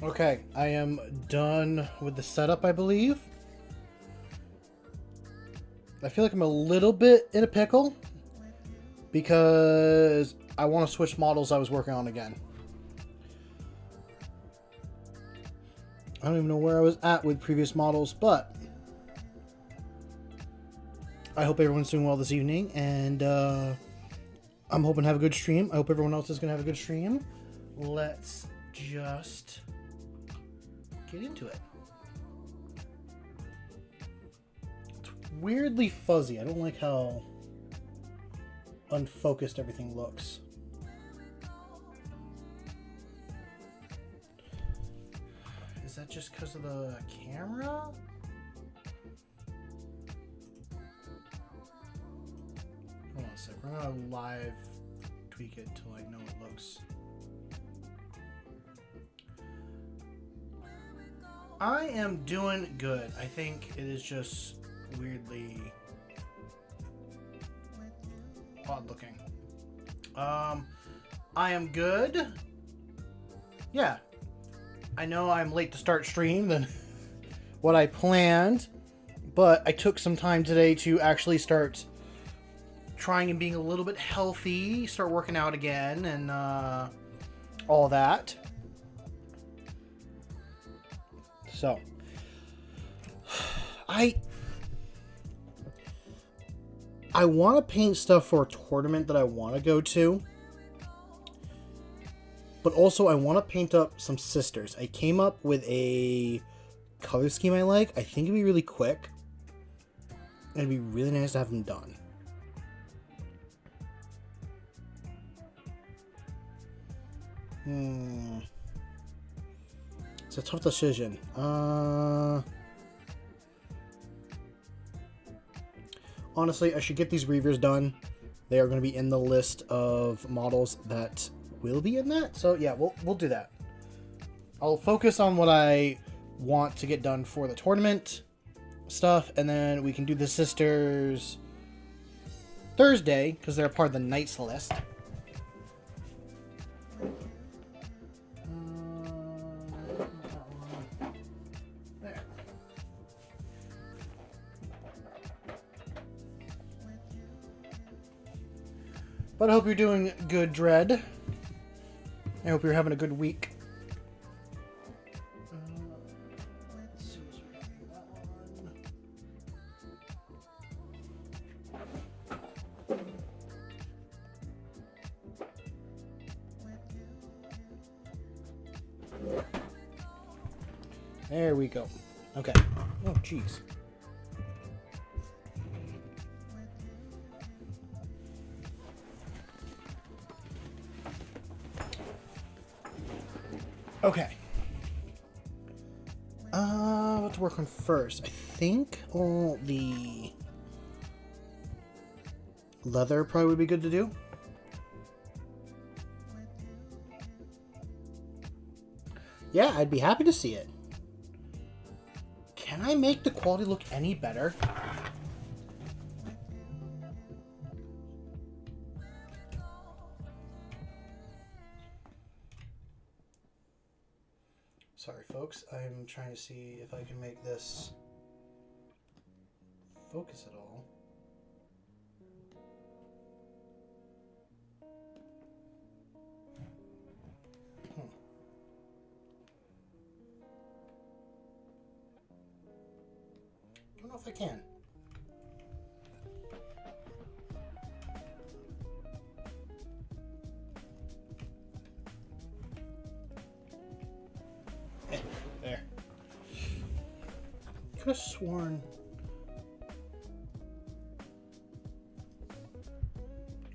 Okay, I am done with the setup, I believe. I feel like I'm a little bit in a pickle because I want to switch models I was working on again. I don't even know where I was at with previous models, but I hope everyone's doing well this evening, and I'm hoping to have a good stream. I hope everyone else is going to have a good stream. Let's just get into it. It's weirdly fuzzy. I don't like how unfocused everything looks. Is that just because of the camera? Hold on a sec. We're gonna live tweak it till I know it looks. I am doing good. I think it is just weirdly odd looking. I am good. Yeah. I know I'm late to start stream than what I planned, but I took some time today to actually start trying and being a little bit healthy, start working out again, and all that. So, I want to paint stuff for a tournament that I want to go to. But also, I want to paint up some sisters. I came up with a color scheme I like. I think it'd be really quick. And it'd be really nice to have them done. It's a tough decision. Honestly, I should get these Reavers done. They are going to be in the list of models that will be in that. So yeah, we'll do that. I'll focus on what I want to get done for the tournament stuff, and then we can do the sisters Thursday because they're a part of the Knights list. There. But I hope you're doing good, Dread. I hope you're having a good week. Let's see what's that one. There we go. Okay. Oh, jeez. Okay. What to work on first? I think all the leather probably would be good to do. Yeah, I'd be happy to see it. Can I make the quality look any better? Sorry, folks. I'm trying to see if I can make this focus at all. Don't know if I can. There. Could have sworn.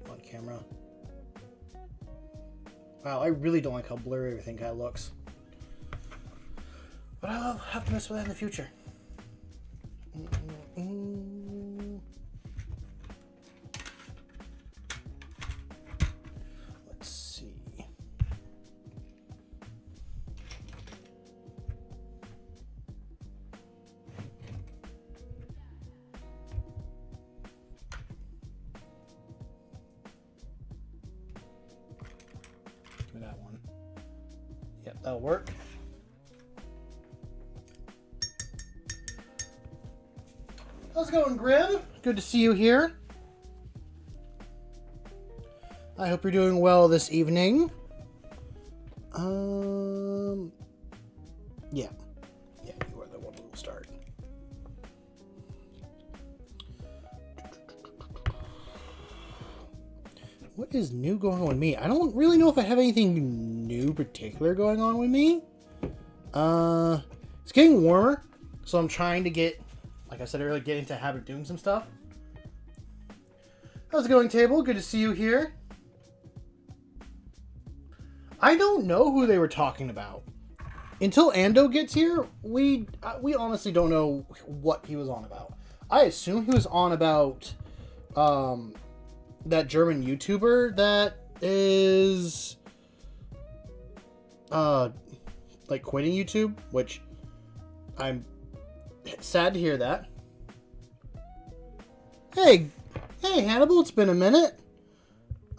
On camera. Wow, I really don't like how blurry everything kind of looks. But I'll have to mess with that in the future. Let's see. Give me that one. Yep, that'll work. How's it going, Grim? Good to see you here. I hope you're doing well this evening. Yeah. Yeah, you are the one who will start. What is new going on with me? I don't really know if I have anything new particular going on with me. It's getting warmer, so I'm trying to get, like I said earlier, get into the habit of doing some stuff. How's it going, Table? Good to see you here. I don't know who they were talking about. Until Ando gets here, we honestly don't know what he was on about. I assume he was on about that German YouTuber that is like quitting YouTube, which I'm sad to hear that. Hey, Hannibal, it's been a minute.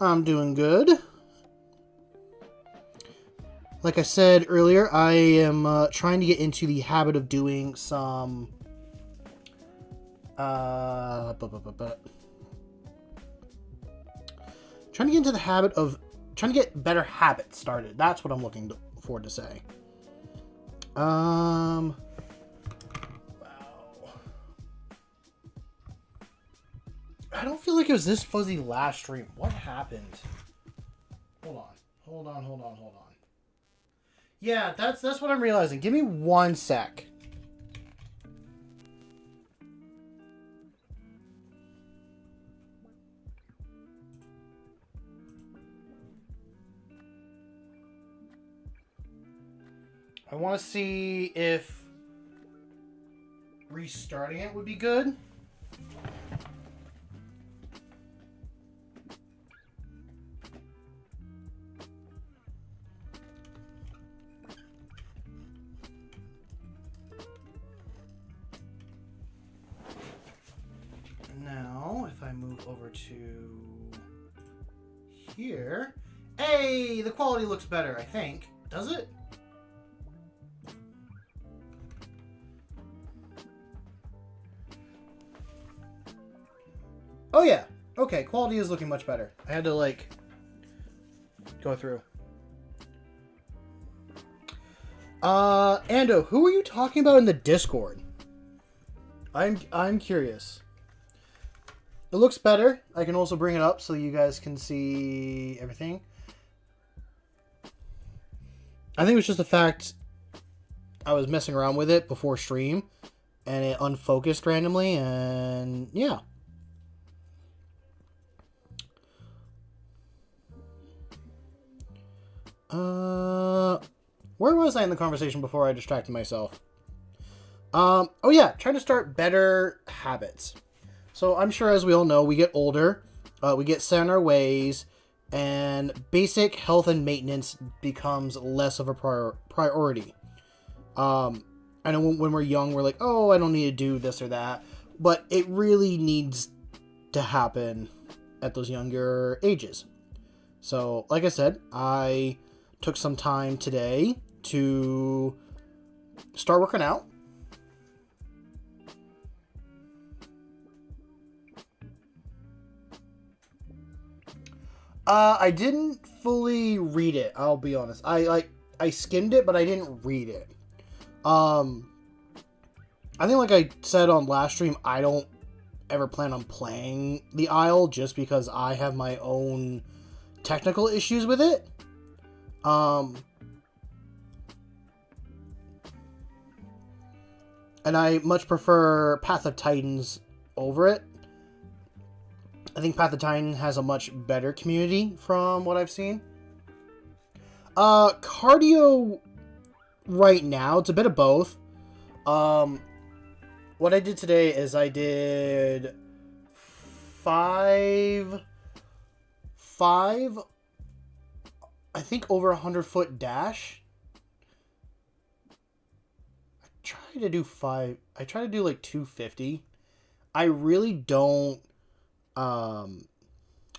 I'm doing good. Like I said earlier, I am trying to get into the habit of doing some... trying to get into the habit of... Trying to get better habits started. That's what I'm looking forward to say. Wow. I don't feel like it was this fuzzy last stream. What happened? Hold on. Yeah, that's what I'm realizing. Give me 1 sec. I want to see if restarting it would be good. Now, if I move over to here, hey, the quality looks better, I think. Does it? Oh yeah. Okay, quality is looking much better. I had to like go through. Ando, who are you talking about in the Discord? I'm curious. It looks better. I can also bring it up so you guys can see everything. I think it was just the fact I was messing around with it before stream and it unfocused randomly, and yeah. Where was I in the conversation before I distracted myself? Oh yeah, trying to start better habits. So I'm sure, as we all know, we get older, we get set in our ways, and basic health and maintenance becomes less of a priority. I know when we're young, we're like, oh, I don't need to do this or that, but it really needs to happen at those younger ages. So, like I said, I took some time today to start working out. I didn't fully read it, I'll be honest. I skimmed it, but I didn't read it. I think, like I said on last stream, I don't ever plan on playing the Isle just because I have my own technical issues with it. And I much prefer Path of Titans over it. I think Path of Titan has a much better community from what I've seen. Cardio right now, it's a bit of both. What I did today is I did five, I think over 100-foot dash. I try to do like 250. I really don't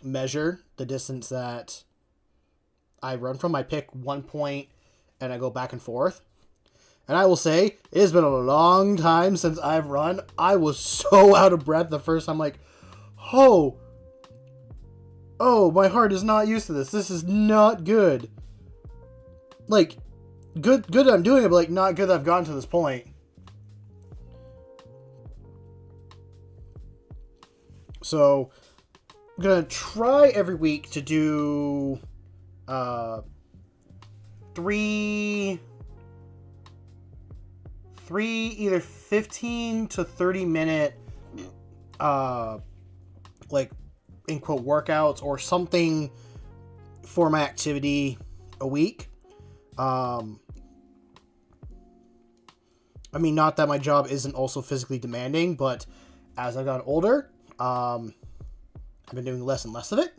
measure the distance that I run from. I pick one point and I go back and forth. And I will say, it has been a long time since I've run. I was so out of breath the first time, like, oh, my heart is not used to this. This is not good. Like, good that I'm doing it, but like not good that I've gotten to this point. So, I'm gonna try every week to do three either 15 to 30 minute like in quote workouts or something for my activity a week. I mean, not that my job isn't also physically demanding, but as I've gotten older, I've been doing less and less of it.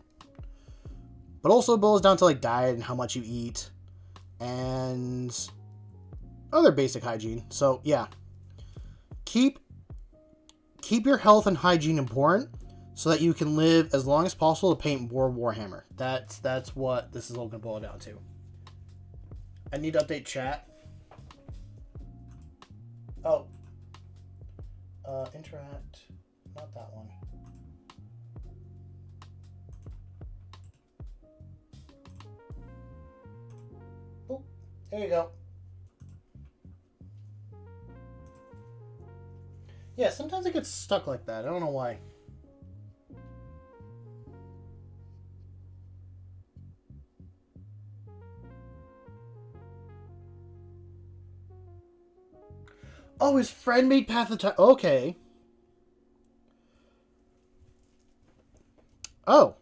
But also it boils down to like diet and how much you eat and other basic hygiene. So yeah. keep your health and hygiene important so that you can live as long as possible to paint more Warhammer. That's what this is all going to boil down to. I need to update chat. Oh. Interact. Not that one. Oh, there you go. Yeah, sometimes it gets stuck like that. I don't know why. Oh, his friend made Path of Time. Okay. Oh.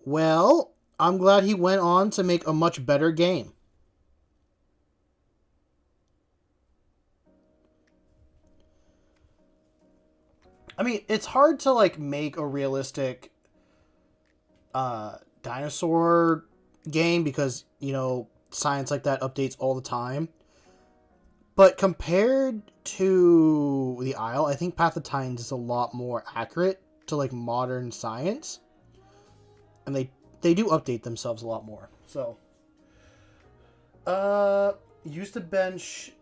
Well, I'm glad he went on to make a much better game. I mean, it's hard to, like, make a realistic dinosaur game because, you know, science like that updates all the time. But compared to the Isle, I think Path of Titans is a lot more accurate to, like, modern science. And they do update themselves a lot more. So, used to bench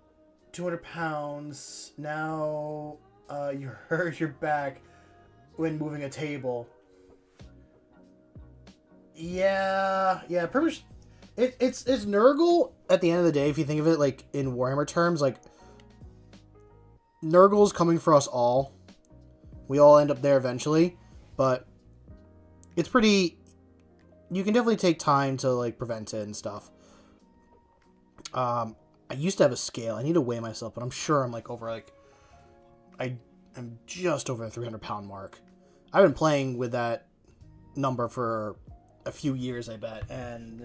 200 pounds. Now, you hurt your back when moving a table. Yeah, pretty much. It's Nurgle at the end of the day, if you think of it like in Warhammer terms, like Nurgle's coming for us all. We all end up there eventually, but it's pretty. You can definitely take time to like prevent it and stuff. I used to have a scale. I need to weigh myself, but I'm sure I'm like over like I'm just over the 300-pound mark. I've been playing with that number for a few years, I bet, and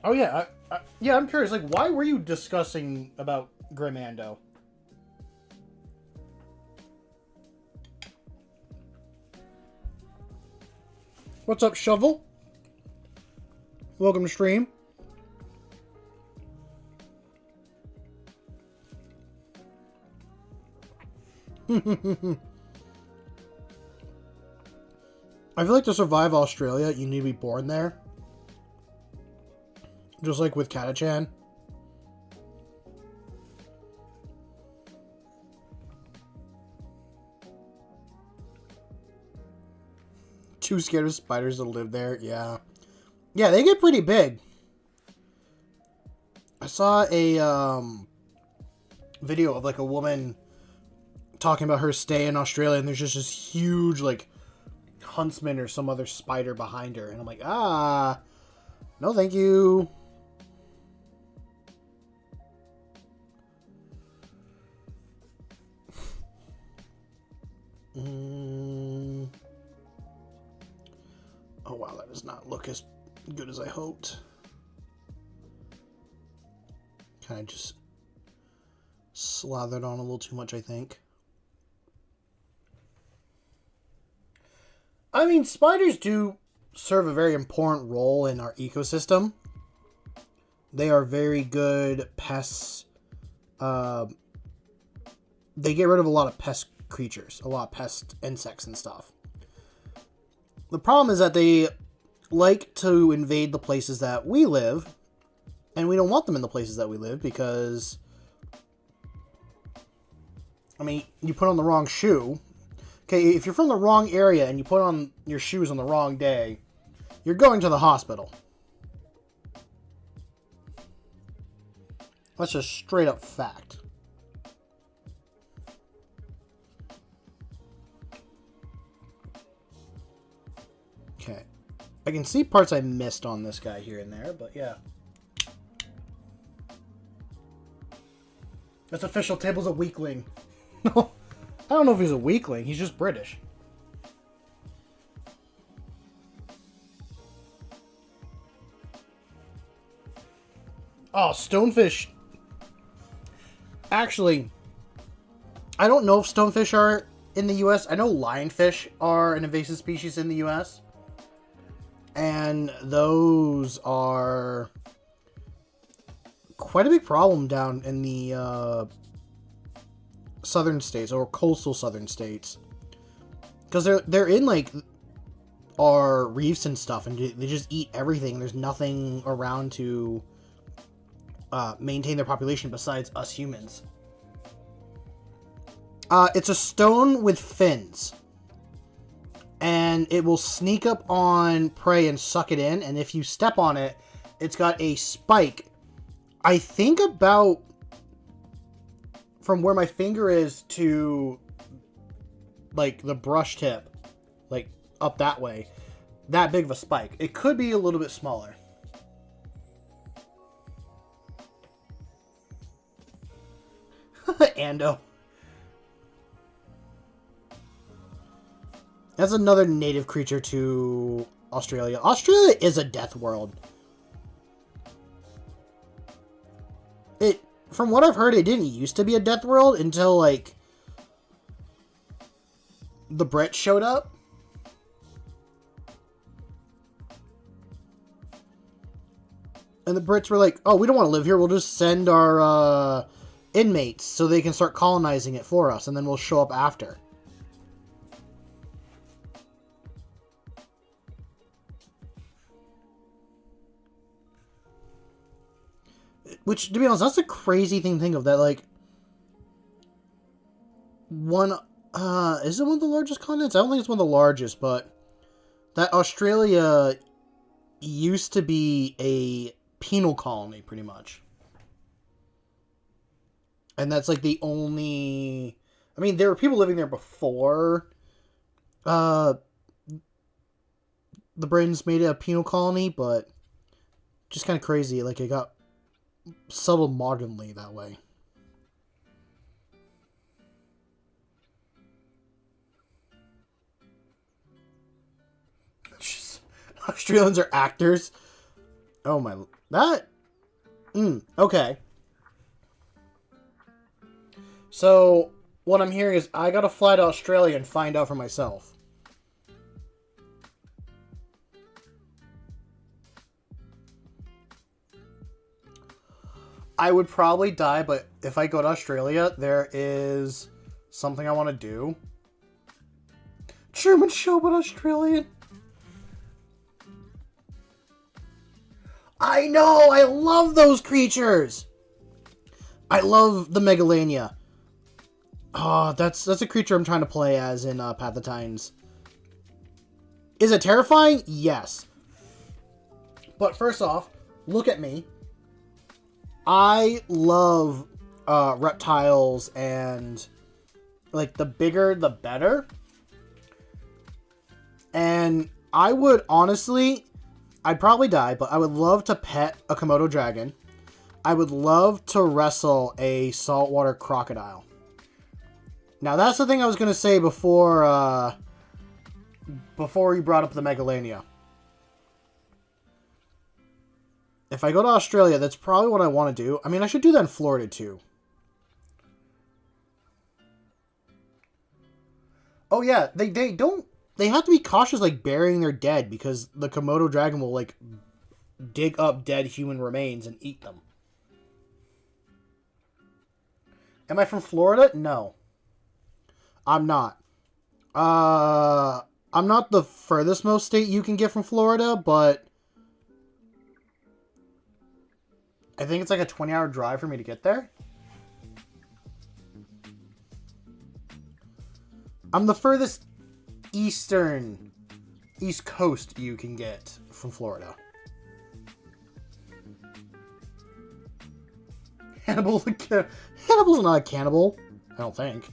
oh yeah, yeah, I'm curious. Like, why were you discussing about Grimando? What's up, Shovel? Welcome to stream. I feel like to survive Australia, you need to be born there. Just like with Katachan. Too scared of spiders to live there. Yeah. Yeah, they get pretty big. I saw a video of like a woman talking about her stay in Australia, and there's just this huge like huntsman or some other spider behind her, and I'm like, no thank you. Oh wow, that does not look as good as I hoped. Kind of just slathered on a little too much, I think. I mean, spiders do serve a very important role in our ecosystem. They are very good pests. They get rid of a lot of pest creatures, a lot of pest insects and stuff. The problem is that they like to invade the places that we live, and we don't want them in the places that we live because, I mean, you put on the wrong shoe. Okay, if you're from the wrong area and you put on your shoes on the wrong day, you're going to the hospital. That's just straight up fact. Okay. I can see parts I missed on this guy here and there, but yeah. That's official. Table's a weakling. No, I don't know if he's a weakling. He's just British. Oh, stonefish. Actually, I don't know if stonefish are in the U.S. I know lionfish are an invasive species in the U.S. And those are quite a big problem down in the southern states or coastal southern states. Because they're in like our reefs and stuff, and they just eat everything. There's nothing around to maintain their population besides us humans. It's a stone with fins. And it will sneak up on prey and suck it in. And if you step on it, it's got a spike. I think about from where my finger is to like the brush tip, like up that way, that big of a spike. It could be a little bit smaller. Ando. That's another native creature to Australia. Australia is a death world. From what I've heard, it didn't used to be a death world until, like, the Brits showed up. And the Brits were like, oh, we don't want to live here. We'll just send our inmates so they can start colonizing it for us, and then we'll show up after. Which, to be honest, that's a crazy thing to think of. That, like, is it one of the largest continents? I don't think it's one of the largest, but that Australia used to be a penal colony, pretty much. And that's, like, the only... I mean, there were people living there before the Britons made it a penal colony, but just kind of crazy. Like, it got settled modernly that way. Australians are actors. Oh my... That... okay. So, what I'm hearing is I gotta fly to Australia and find out for myself. I would probably die, but if I go to Australia, there is something I want to do. Truman Show, but Australian. I know! I love those creatures! I love the Megalania. Oh, that's a creature I'm trying to play as in Path of Titans. Is it terrifying? Yes. But first off, look at me. I love reptiles, and like the bigger the better. And I would honestly, I'd probably die, but I would love to pet a Komodo dragon. I would love to wrestle a saltwater crocodile. Now that's the thing I was going to say before you brought up the Megalania. If I go to Australia, that's probably what I want to do. I mean, I should do that in Florida, too. Oh, yeah. They don't... They have to be cautious, like, burying their dead, because the Komodo dragon will, like, dig up dead human remains and eat them. Am I from Florida? No. I'm not. I'm not the furthest most state you can get from Florida, but I think it's like a 20-hour drive for me to get there. I'm the furthest East Coast you can get from Florida. Hannibal's not a cannibal, I don't think.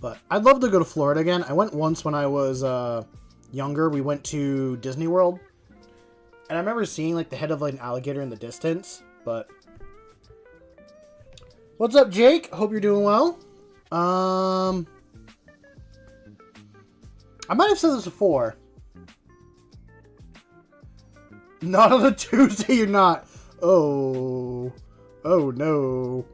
But I'd love to go to Florida again. I went once when I was younger. We went to Disney World. And I remember seeing like the head of like an alligator in the distance. But what's up, Jake? Hope you're doing well. I might have said this before. Not on a Tuesday, you're not. Oh. Oh, no.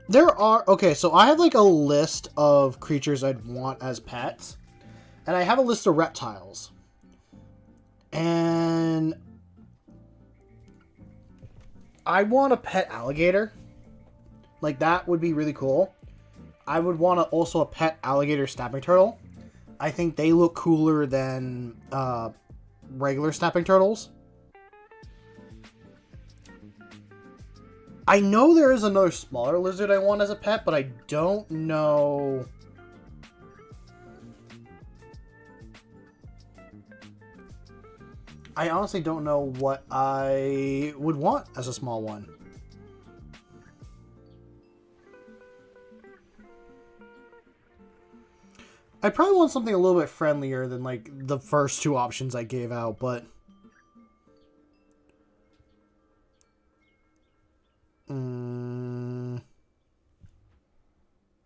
There are... Okay, so I have, like, a list of creatures I'd want as pets. And I have a list of reptiles. And... I want a pet alligator. Like, that would be really cool. I would want also a pet alligator snapping turtle. I think they look cooler than regular snapping turtles. I know there is another smaller lizard I want as a pet, but I don't know... I honestly don't know what I would want as a small one. I probably want something a little bit friendlier than, like, the first two options I gave out, but...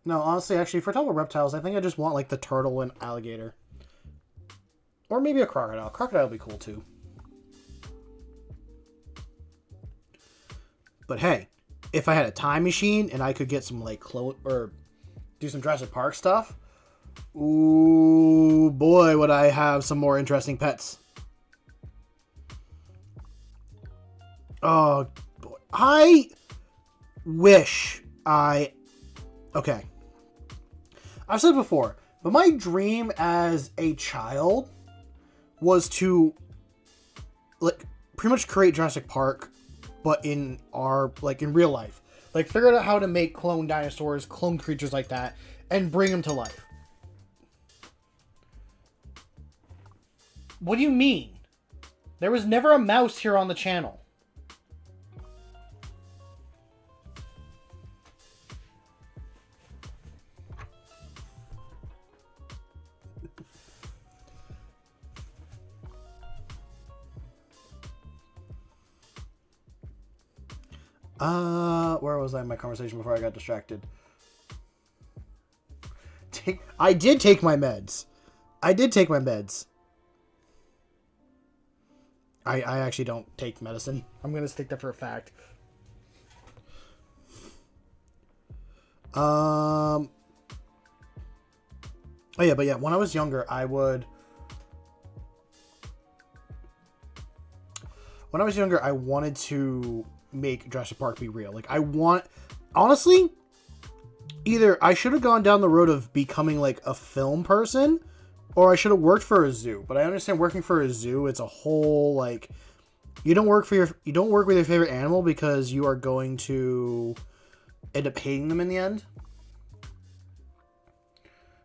No, honestly, actually, for talking about reptiles, I think I just want, like, the turtle and alligator. Or maybe a crocodile. Crocodile would be cool, too. But hey, if I had a time machine and I could get some, like, or do some Jurassic Park stuff... Ooh, boy, would I have some more interesting pets. Oh, boy. I wish I... Okay. I've said before, but my dream as a child was to, like, pretty much create Jurassic Park, but in our, like, in real life. Like, figure out how to make clone dinosaurs, clone creatures like that, and bring them to life. What do you mean? There was never a mouse here on the channel. Where was I in my conversation before I got distracted? I did take my meds. I actually don't take medicine. I'm going to stick that for a fact. Oh yeah, but yeah, when I was younger, I wanted to make Jurassic Park be real. Like, honestly, either I should have gone down the road of becoming, like, a film person, or I should have worked for a zoo. But I understand working for a zoo, it's a whole, like, you don't work with your favorite animal because you are going to end up hating them in the end.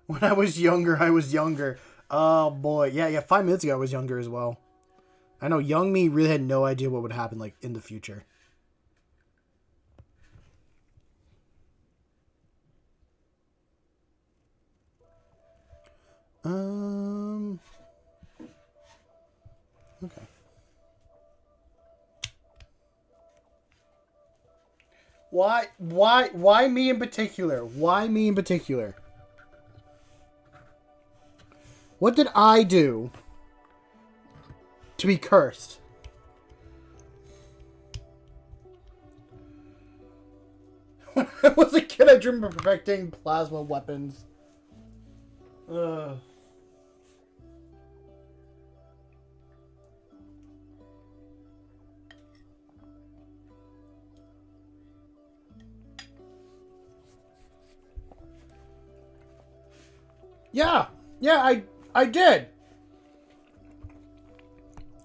When I was younger, I was younger. Oh boy, yeah. 5 minutes ago, I was younger as well. I know young me really had no idea what would happen, like, in the future. Okay. Why me in particular? Why me in particular? What did I do to be cursed? When I was a kid, I dreamed of perfecting plasma weapons. Ugh. Yeah, I did.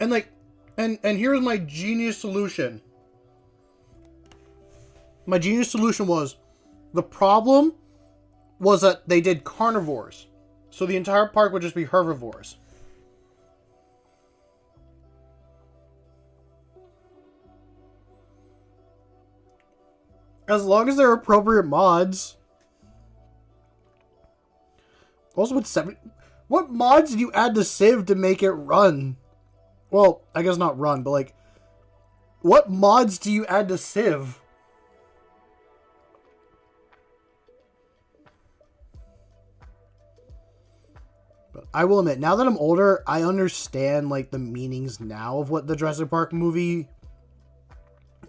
And like, and here's my genius solution. My genius solution was, the problem was that they did carnivores. So the entire park would just be herbivores. As long as they're appropriate mods. Also, what mods did you add to Civ to make it run? Well, I guess not run, but like, what mods do you add to Civ? But I will admit, now that I'm older, I understand like the meanings now of what the Jurassic Park movie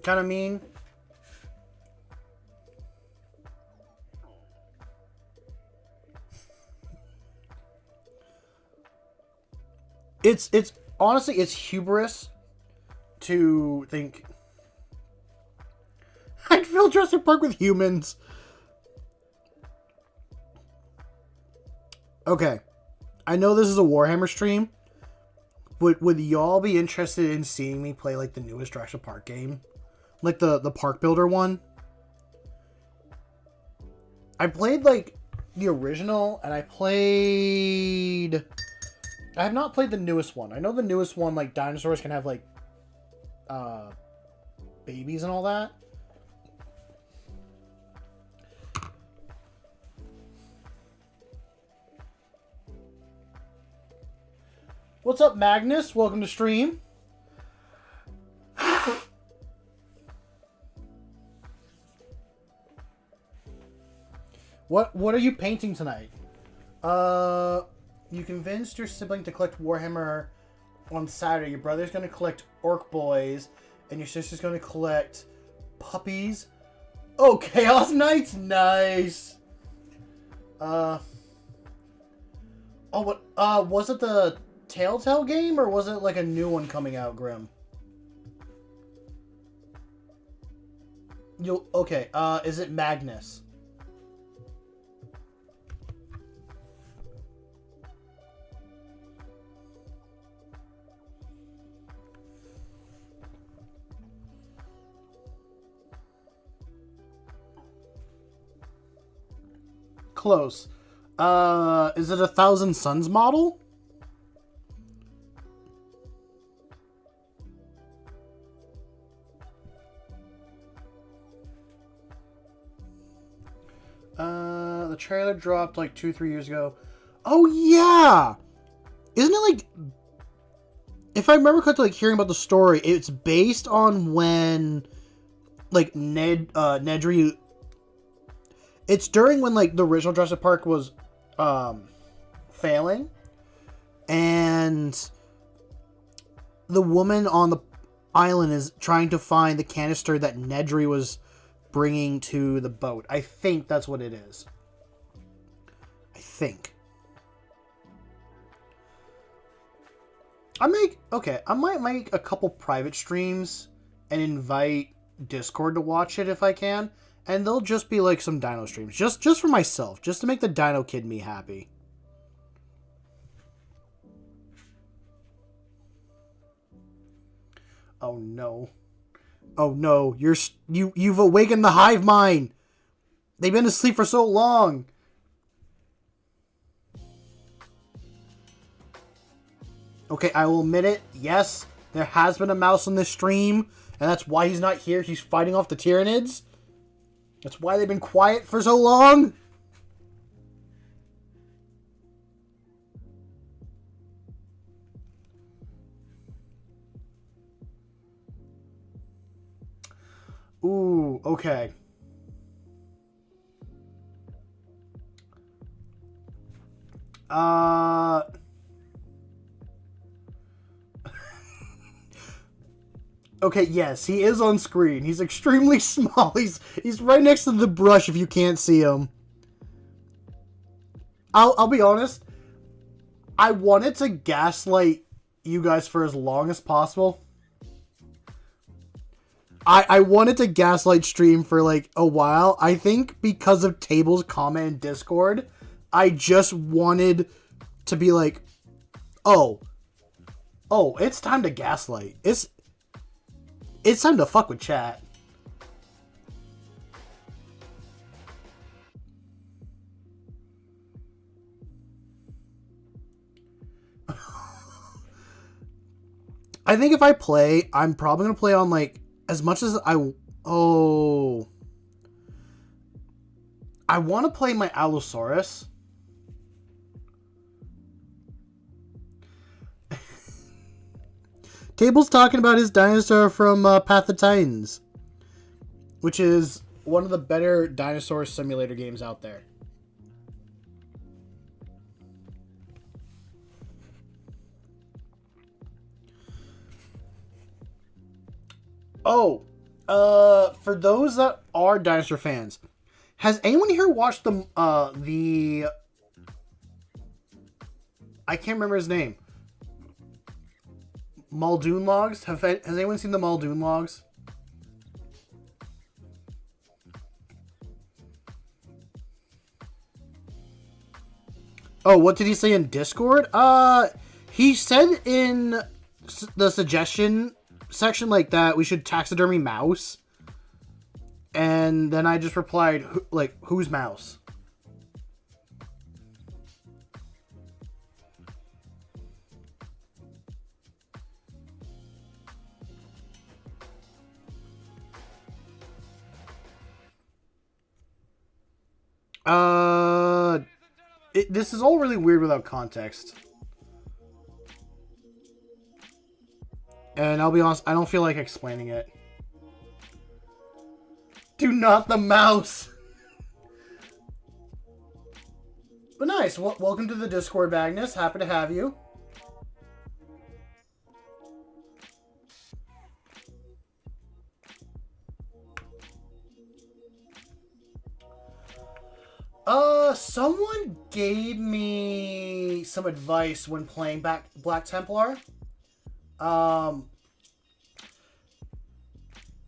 kind of mean. It's honestly, it's hubris to think I'd fill Jurassic Park with humans. Okay. I know this is a Warhammer stream, but would y'all be interested in seeing me play like the newest Jurassic Park game? Like the Park Builder one? I played like the original, and I have not played the newest one. I know the newest one, like, dinosaurs can have, like, babies and all that. What's up, Magnus? Welcome to stream. What are you painting tonight? You convinced your sibling to collect Warhammer on Saturday. Your brother's going to collect Orc Boys, and your sister's going to collect puppies. Oh, Chaos Knights? Nice. Oh, what? Was it the Telltale game, or was it like a new one coming out, Grim? Okay, is it Magnus? Close. Is it a Thousand Suns model? The trailer dropped like 2-3 years ago. Oh yeah! Isn't it like, if I remember correctly, like hearing about the story, it's based on when like Nedry. It's during when like the original Jurassic Park was failing, and the woman on the island is trying to find the canister that Nedry was bringing to the boat. I think that's what it is. I think. I might make a couple private streams and invite Discord to watch it if I can. And they'll just be like some dino streams. Just for myself. Just to make the dino kid me happy. Oh no. Oh no. You've awakened the hive mind. They've been asleep for so long. Okay, I will admit it. Yes, there has been a mouse on this stream. And that's why he's not here. He's fighting off the Tyranids. That's why they've been quiet for so long. Ooh, okay. Okay, yes, he is on screen. He's extremely small. He's right next to the brush if you can't see him. I'll be honest. I wanted to gaslight you guys for as long as possible. I wanted to gaslight stream for like a while. I think because of Table's comment in Discord, I just wanted to be like, oh, it's time to gaslight. It's time to fuck with chat. I think if I play, I'm probably going to play on like, as much as I want to play my Allosaurus. Table's talking about his dinosaur from Path of Titans, which is one of the better dinosaur simulator games out there. Oh, for those that are dinosaur fans, has anyone here watched the I can't remember his name. Muldoon logs? Has anyone seen the Muldoon logs? Oh, what did he say in Discord? He said in the suggestion section like that we should taxidermy mouse. And then I just replied, like, whose mouse? This is all really weird without context. And I'll be honest, I don't feel like explaining it. Do not the mouse! But nice. Welcome to the Discord, Magnus. Happy to have you. Someone gave me some advice when playing Black Templar.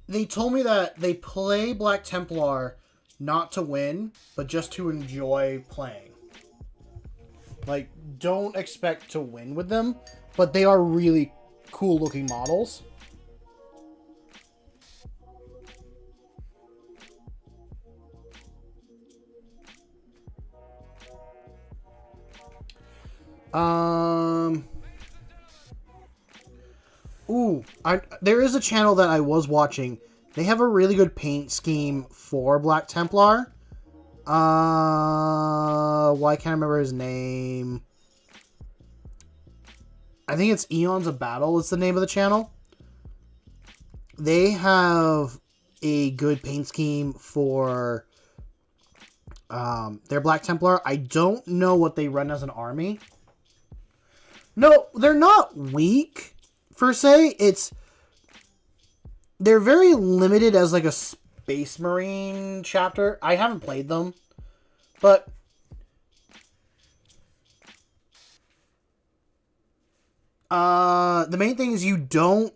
They told me that they play Black Templar not to win, but just to enjoy playing. Like, don't expect to win with them, but they are really cool looking models. There is a channel that I was watching. They have a really good paint scheme for Black Templar. Why can't I remember his name? I think it's Eons of Battle is the name of the channel. They have a good paint scheme for their Black Templar. I don't know what they run as an army. No, they're not weak, per se. They're very limited as, like, a Space Marine chapter. I haven't played them, but the main thing is you don't...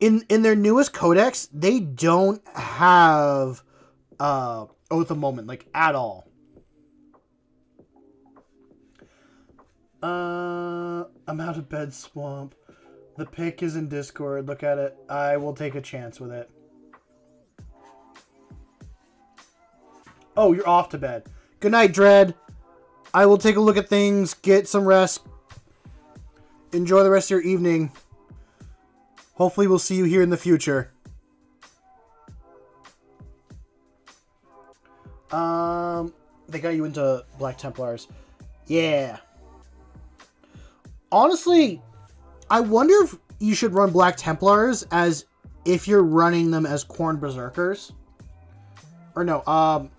In their newest codex, they don't have Oath of Moment, like, at all. I'm out of bed, Swamp. The pic is in Discord. Look at it. I will take a chance with it. Oh, you're off to bed. Good night, Dread. I will take a look at things, get some rest. Enjoy the rest of your evening. Hopefully we'll see you here in the future. They got you into Black Templars. Yeah. Honestly, I wonder if you should run Black Templars as if you're running them as Khorne Berserkers. Or no,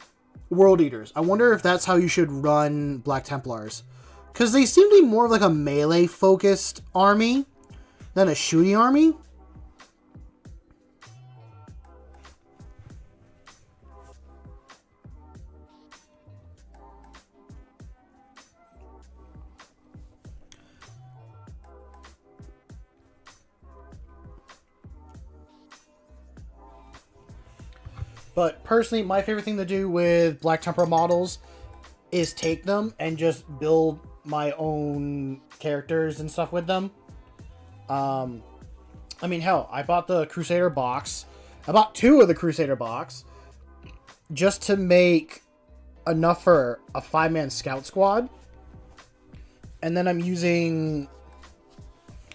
World Eaters. I wonder if that's how you should run Black Templars. Because they seem to be more of like a melee-focused army than a shooting army. But personally, my favorite thing to do with Black Templar models is take them and just build my own characters and stuff with them. I mean, hell, I bought the Crusader box. I bought 2 of the Crusader box just to make enough for a 5-man scout squad. And then I'm using...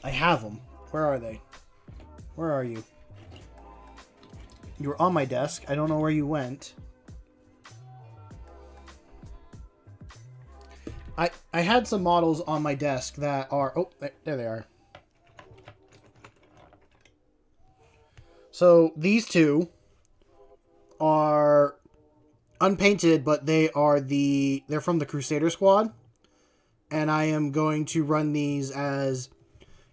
I have them. Where are they? Where are you? You were on my desk. I don't know where you went. I had some models on my desk that are... Oh, there they are. So these 2 are unpainted, but they're from the Crusader squad. And I am going to run these as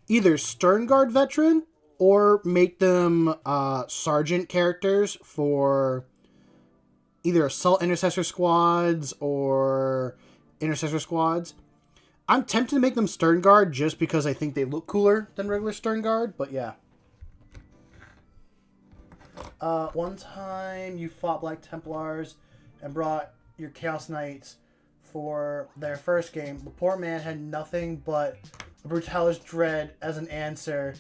either Sternguard veteran or make them sergeant characters for either assault intercessor squads or intercessor squads. I'm tempted to make them Stern Guard just because I think they look cooler than regular Stern Guard, but yeah. One time you fought Black Templars and brought your Chaos Knights for their first game. The poor man had nothing but a Brutalis Dread as an answer.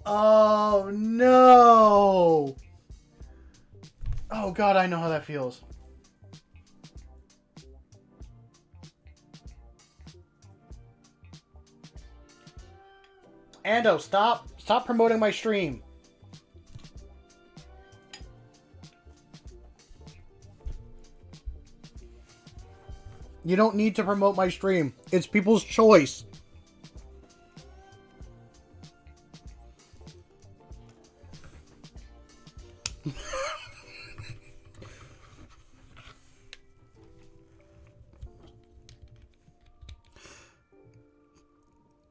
Oh no! Oh god, I know how that feels. Ando, stop! Stop promoting my stream. You don't need to promote my stream. It's people's choice.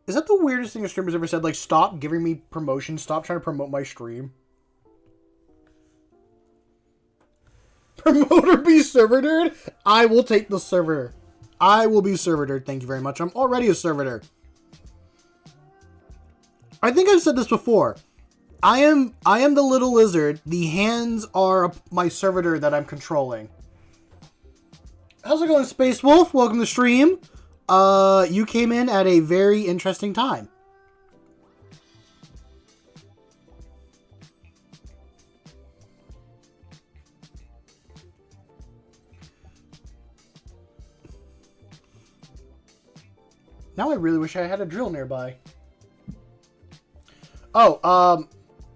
Is that the weirdest thing a streamer's ever said? Like, stop giving me promotion. Stop trying to promote my stream. Promoter be servitor? I will take the servitor. I will be servitor. Thank you very much. I'm already a servitor. I think I've said this before. I am the little lizard. The hands are my servitor that I'm controlling. How's it going, Space Wolf? Welcome to the stream. You came in at a very interesting time. Now I really wish I had a drill nearby. Oh,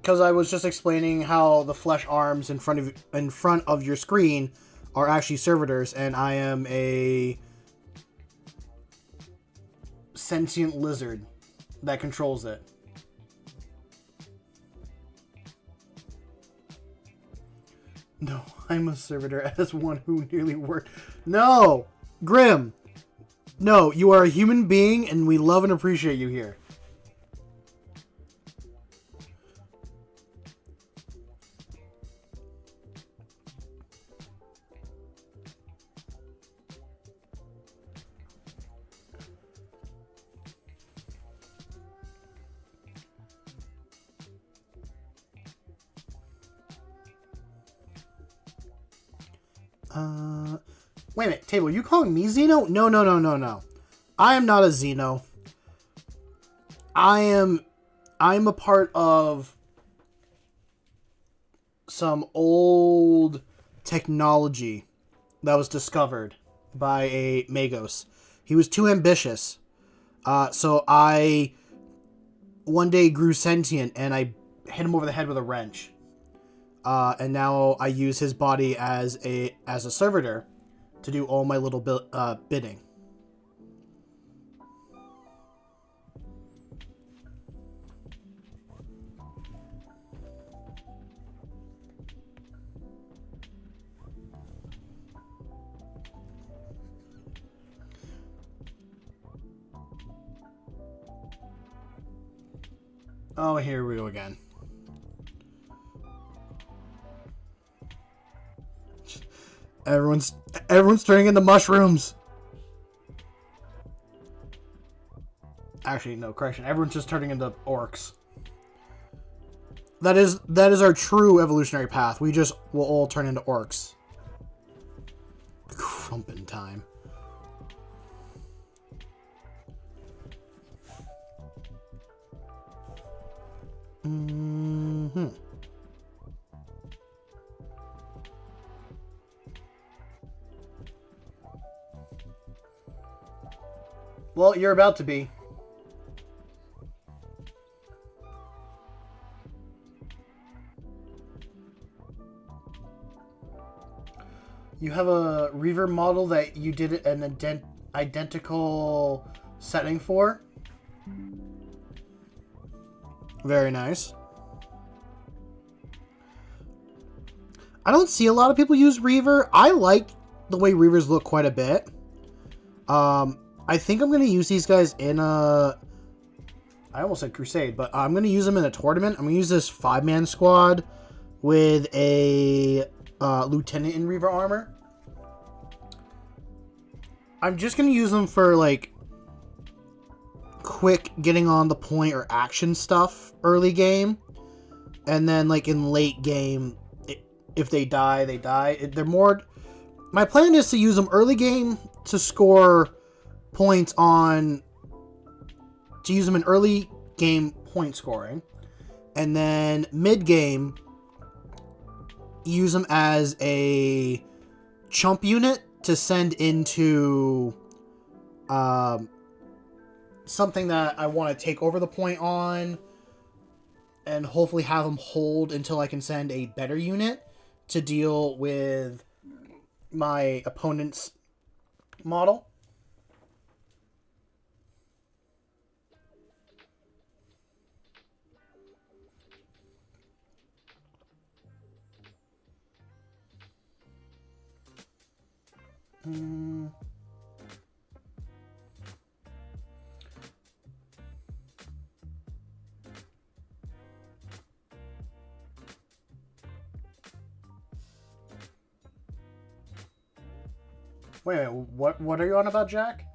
because I was just explaining how the flesh arms in front of your screen are actually servitors, and I am a sentient lizard that controls it. No, I'm a servitor as one who nearly worked. No, Grim. No, you are a human being, and we love and appreciate you here. Wait a minute, Table, you calling me Xeno? No. I am not a Xeno. I'm a part of some old technology that was discovered by a Magos. He was too ambitious. So I one day grew sentient and I hit him over the head with a wrench. And now I use his body as a servitor to do all my little bidding. Oh, here we go again. Everyone's turning into mushrooms. Actually, no, correction. Everyone's just turning into orcs. That is our true evolutionary path. We just will all turn into orcs. Crumpin' time. Mm-hmm. Well, you're about to be. You have a Reaver model that you did an identical setting for. Very nice. I don't see a lot of people use Reaver. I like the way Reavers look quite a bit. I think I'm going to use these guys in a I almost said Crusade, but I'm going to use them in a tournament. I'm going to use this 5-man squad with a lieutenant in Reaver armor. I'm just going to use them for, like, quick getting on the point or action stuff early game. And then, like, in late game, if they die, they die. They're more... My plan is to use them early game to score points on... To use them in early game point scoring. And then mid game, use them as a chump unit to send into something that I want to take over the point on. And hopefully have them hold until I can send a better unit to deal with my opponent's model. Wait a minute, what are you on about, Jack?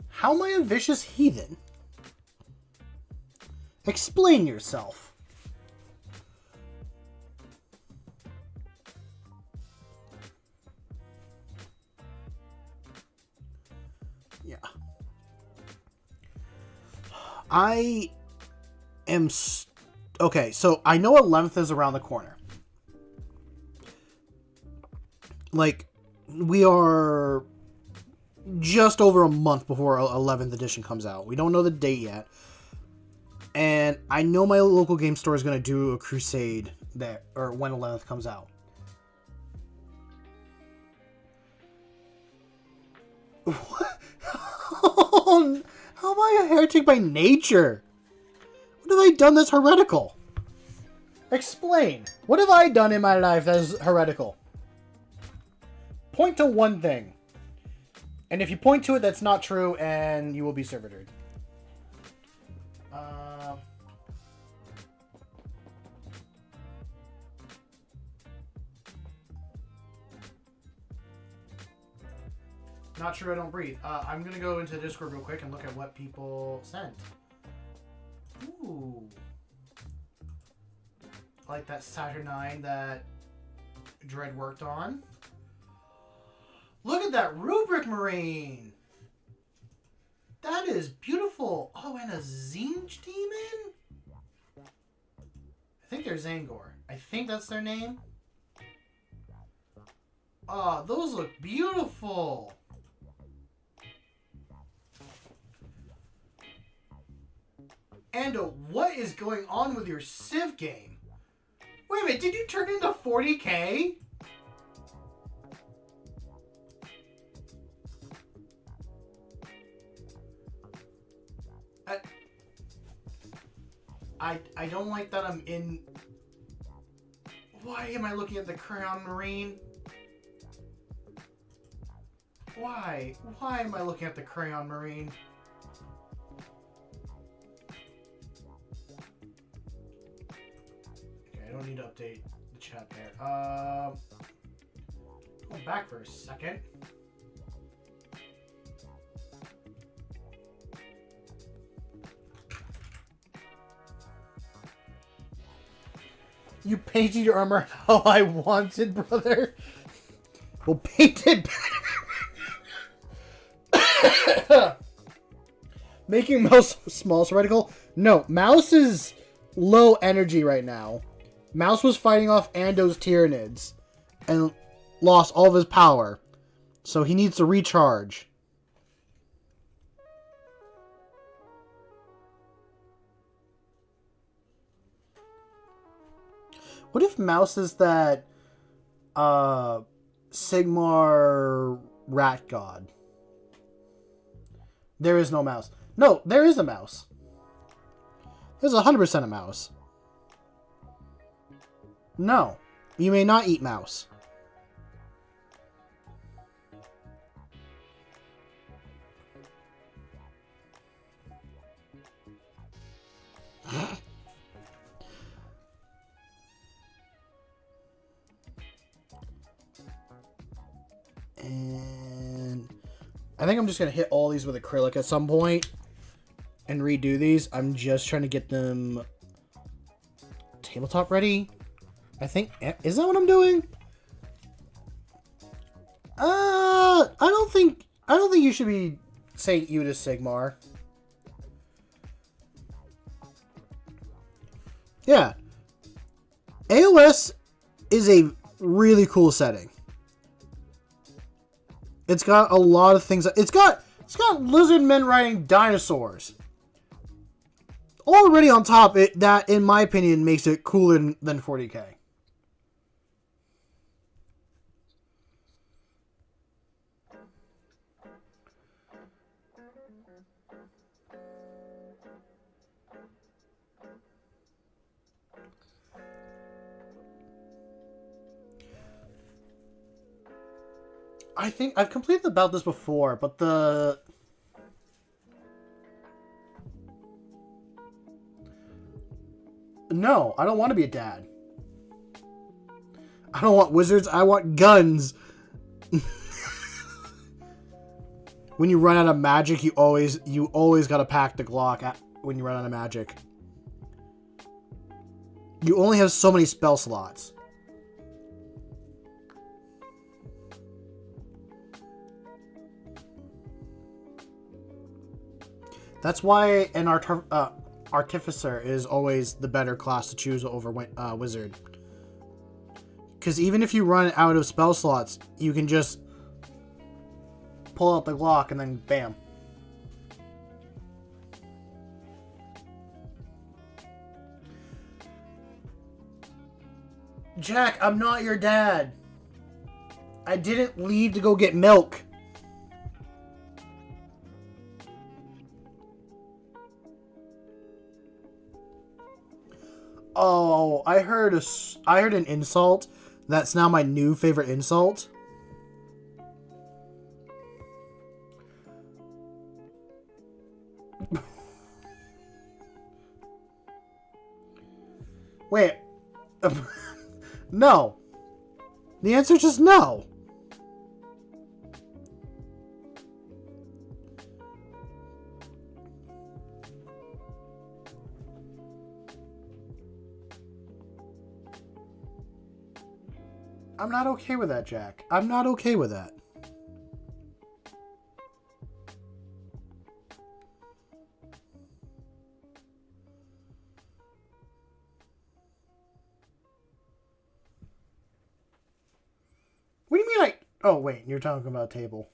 How am I a vicious heathen? Explain yourself. Yeah. I am... Okay, so I know 11th is around the corner. Like, we are just over a month before 11th edition comes out. We don't know the date yet. And I know my local game store is going to do a crusade there, or when 11th comes out. What? How am I a heretic by nature? What have I done that's heretical? Explain. What have I done in my life that is heretical? Point to one thing. And if you point to it, that's not true, and you will be servitude. Not sure I don't breathe. I'm going to go into Discord real quick and look at what people sent. Ooh. I like that Saturnine that Dread worked on. Look at that Rubric Marine! That is beautiful. Oh, and a Zinj Demon? I think they're Zangor. I think that's their name. Oh, those look beautiful. And what is going on with your Civ game? Wait a minute, did you turn into 40k? I don't like that I'm in... Why am I looking at the Crayon Marine? Why? Why am I looking at the Crayon Marine? Okay, I don't need to update the chat there. Go back for a second. You painted your armor how I wanted, brother. Well, paint it better. Making Mouse small is heretical? No, Mouse is low energy right now. Mouse was fighting off Ando's Tyranids and lost all of his power. So he needs to recharge. What if Mouse is that Sigmar rat god? There is no mouse. No, there is a mouse. There's 100% a mouse. No, you may not eat mouse. And I think I'm just going to hit all these with acrylic at some point and redo these. I'm just trying to get them tabletop ready. I think, is that what I'm doing? I don't think you should be St. Eudes Sigmar. Yeah. AOS is a really cool setting. It's got a lot of things. It's got lizard men riding dinosaurs. Already on top, that in my opinion makes it cooler than 40k. I think I've completed about this before, but no, I don't want to be a dad. I don't want wizards. I want guns. When you run out of magic, you always gotta pack the Glock when you run out of magic. You only have so many spell slots. That's why an Artificer is always the better class to choose over Wizard. Because even if you run out of spell slots, you can just pull out the Glock and then bam. Jack, I'm not your dad. I didn't leave to go get milk. Oh, I heard an insult. That's now my new favorite insult. Wait. No. The answer is just no. I'm not okay with that, Jack. I'm not okay with that. What do you mean Oh, wait. You're talking about table.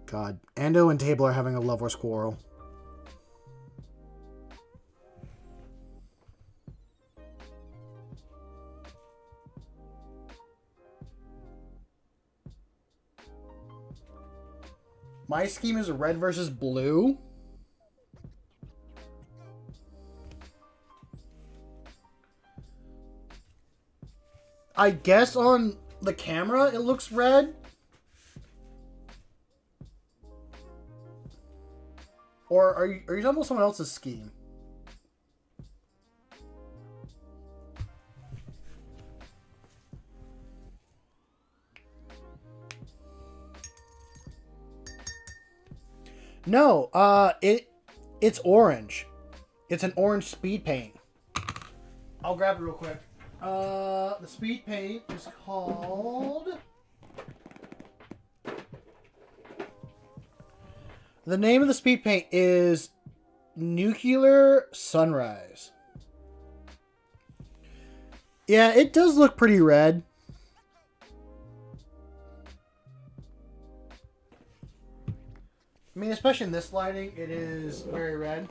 God. Ando and Table are having a love or quarrel. My scheme is red versus blue. I guess on the camera it looks red. Or are you talking about someone else's scheme? No, it's orange. It's an orange speed paint. I'll grab it real quick. The speed paint is called... The name of the speed paint is Nuclear Sunrise. Yeah, it does look pretty red. I mean, especially in this lighting, it is very red.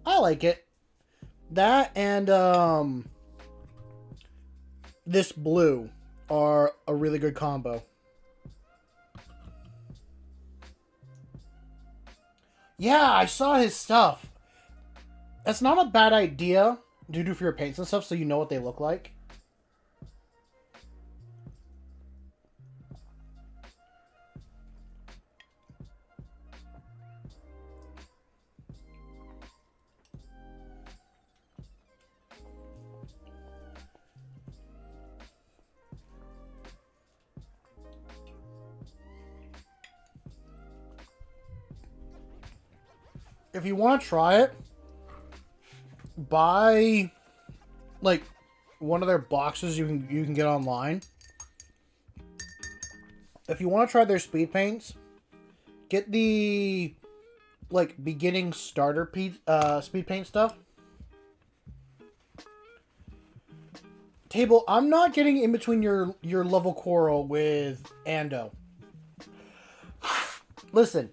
I like it. That and this blue are a really good combo. Yeah, I saw his stuff. That's not a bad idea to do for your paints and stuff, so you know what they look like. if you want to try it, buy like one of their boxes you can get online. If you want to try their speed paints, get the like beginning starter speed paint stuff. Table, I'm not getting in between your level quarrel with Ando. Listen,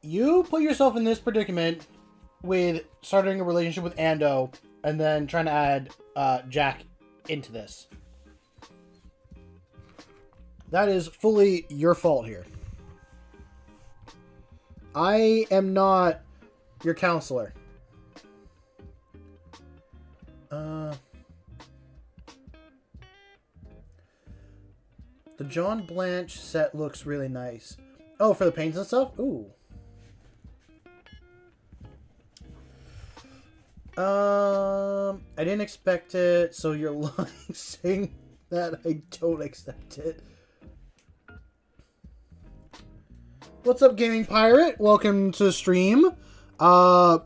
you put yourself in this predicament with starting a relationship with Ando and then trying to add Jack into this. That is fully your fault here. I am not your counselor. The John Blanche set looks really nice. Oh, for the paints and stuff? Ooh. I didn't expect it, so you're lying saying that I don't accept it. What's up, Gaming Pirate? Welcome to the stream. I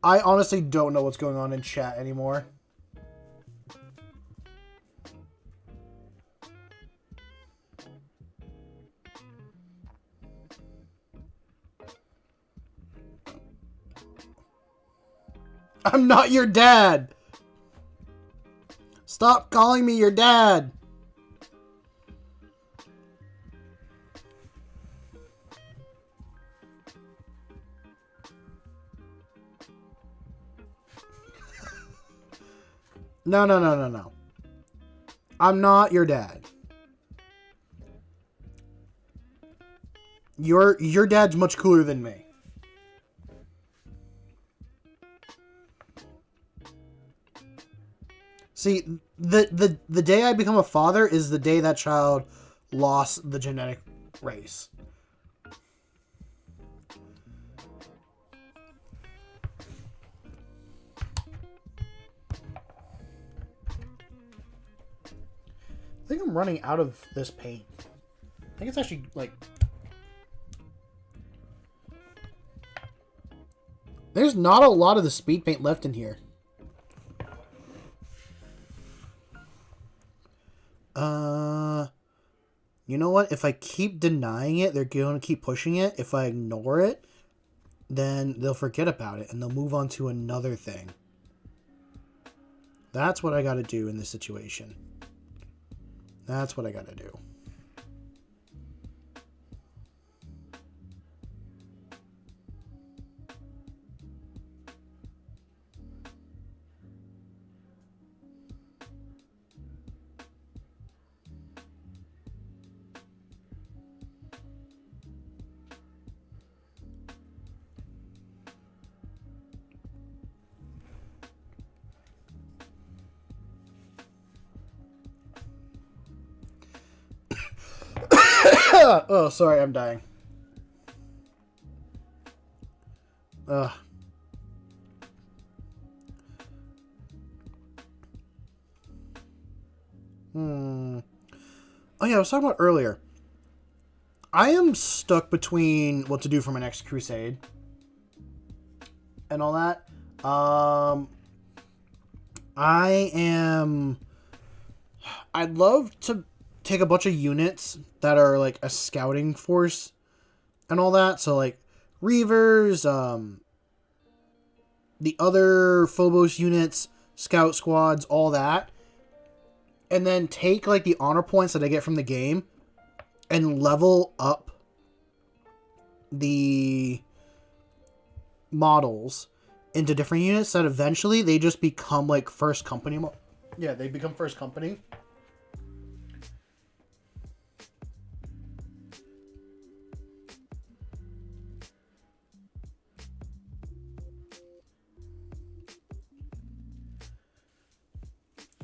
honestly don't know what's going on in chat anymore. I'm not your dad. Stop calling me your dad. No. I'm not your dad. Your dad's much cooler than me. See, the day I become a father is the day that child lost the genetic race. I think I'm running out of this paint. I think it's actually like... There's not a lot of the speed paint left in here. You know what? If I keep denying it, they're going to keep pushing it. If I ignore it, then they'll forget about it and they'll move on to another thing. That's what I got to do in this situation. That's what I got to do. Oh, sorry, I'm dying. Oh yeah, I was talking about earlier. I am stuck between what to do for my next crusade and all that. I'd love to take a bunch of units that are like a scouting force and all that. So like Reavers, the other Phobos units, scout squads, all that. And then take like the honor points that I get from the game and level up the models into different units that eventually they just become like first company. Yeah, they become first company.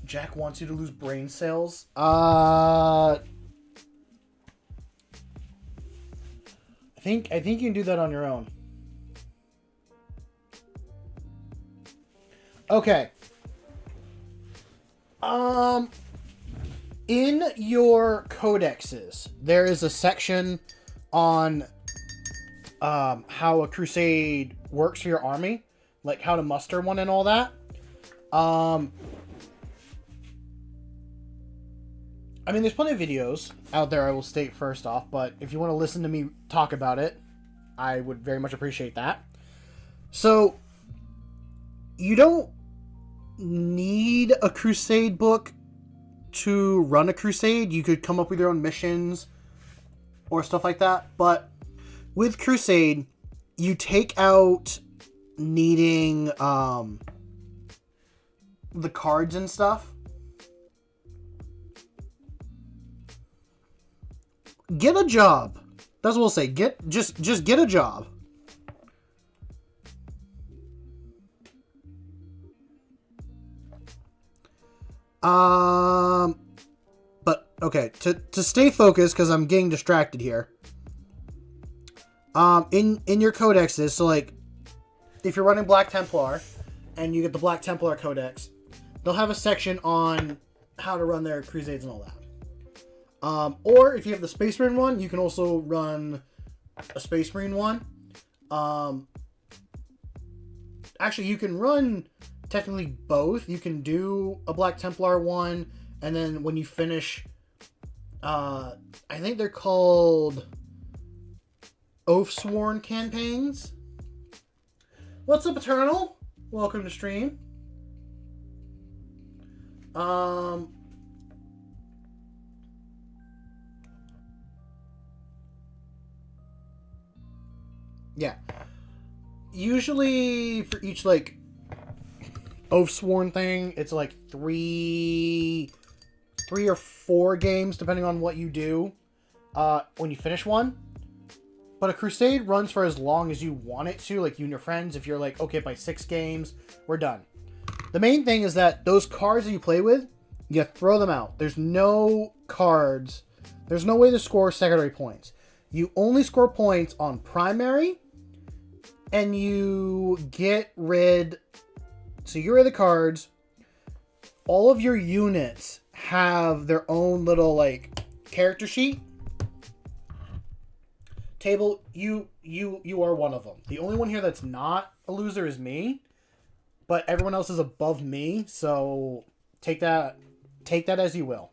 Jack wants you to lose brain cells. I think you can do that on your own. Okay. In your codexes, there is a section on how a crusade works for your army, like how to muster one and all that. I mean, there's plenty of videos out there, I will state first off, but if you want to listen to me talk about it, I would very much appreciate that. So, you don't need a crusade book to run a crusade. You could come up with your own missions or stuff like that, but with crusade, you take out needing the cards and stuff. Get a job. That's what we'll say. Just get a job. But okay, to stay focused, because I'm getting distracted here. In your codexes, so like, if you're running Black Templar, and you get the Black Templar Codex, they'll have a section on how to run their crusades and all that. Or if you have the Space Marine one, you can also run a Space Marine one. Actually, you can run technically both. You can do a Black Templar one, and then when you finish, I think they're called Oathsworn campaigns. What's up, Eternal? Welcome to stream. Yeah. Usually for each, like, Oathsworn thing, it's like three or four games, depending on what you do, when you finish one. But a crusade runs for as long as you want it to, like you and your friends. If you're like, okay, by 6 games, we're done. The main thing is that those cards that you play with, you throw them out. There's no cards. There's no way to score secondary points. You only score points on primary, and you get rid... So you get rid of the cards. All of your units have their own little, like, character sheet. Table, you are one of them. The only one here that's not a loser is me, but everyone else is above me, so take that as you will.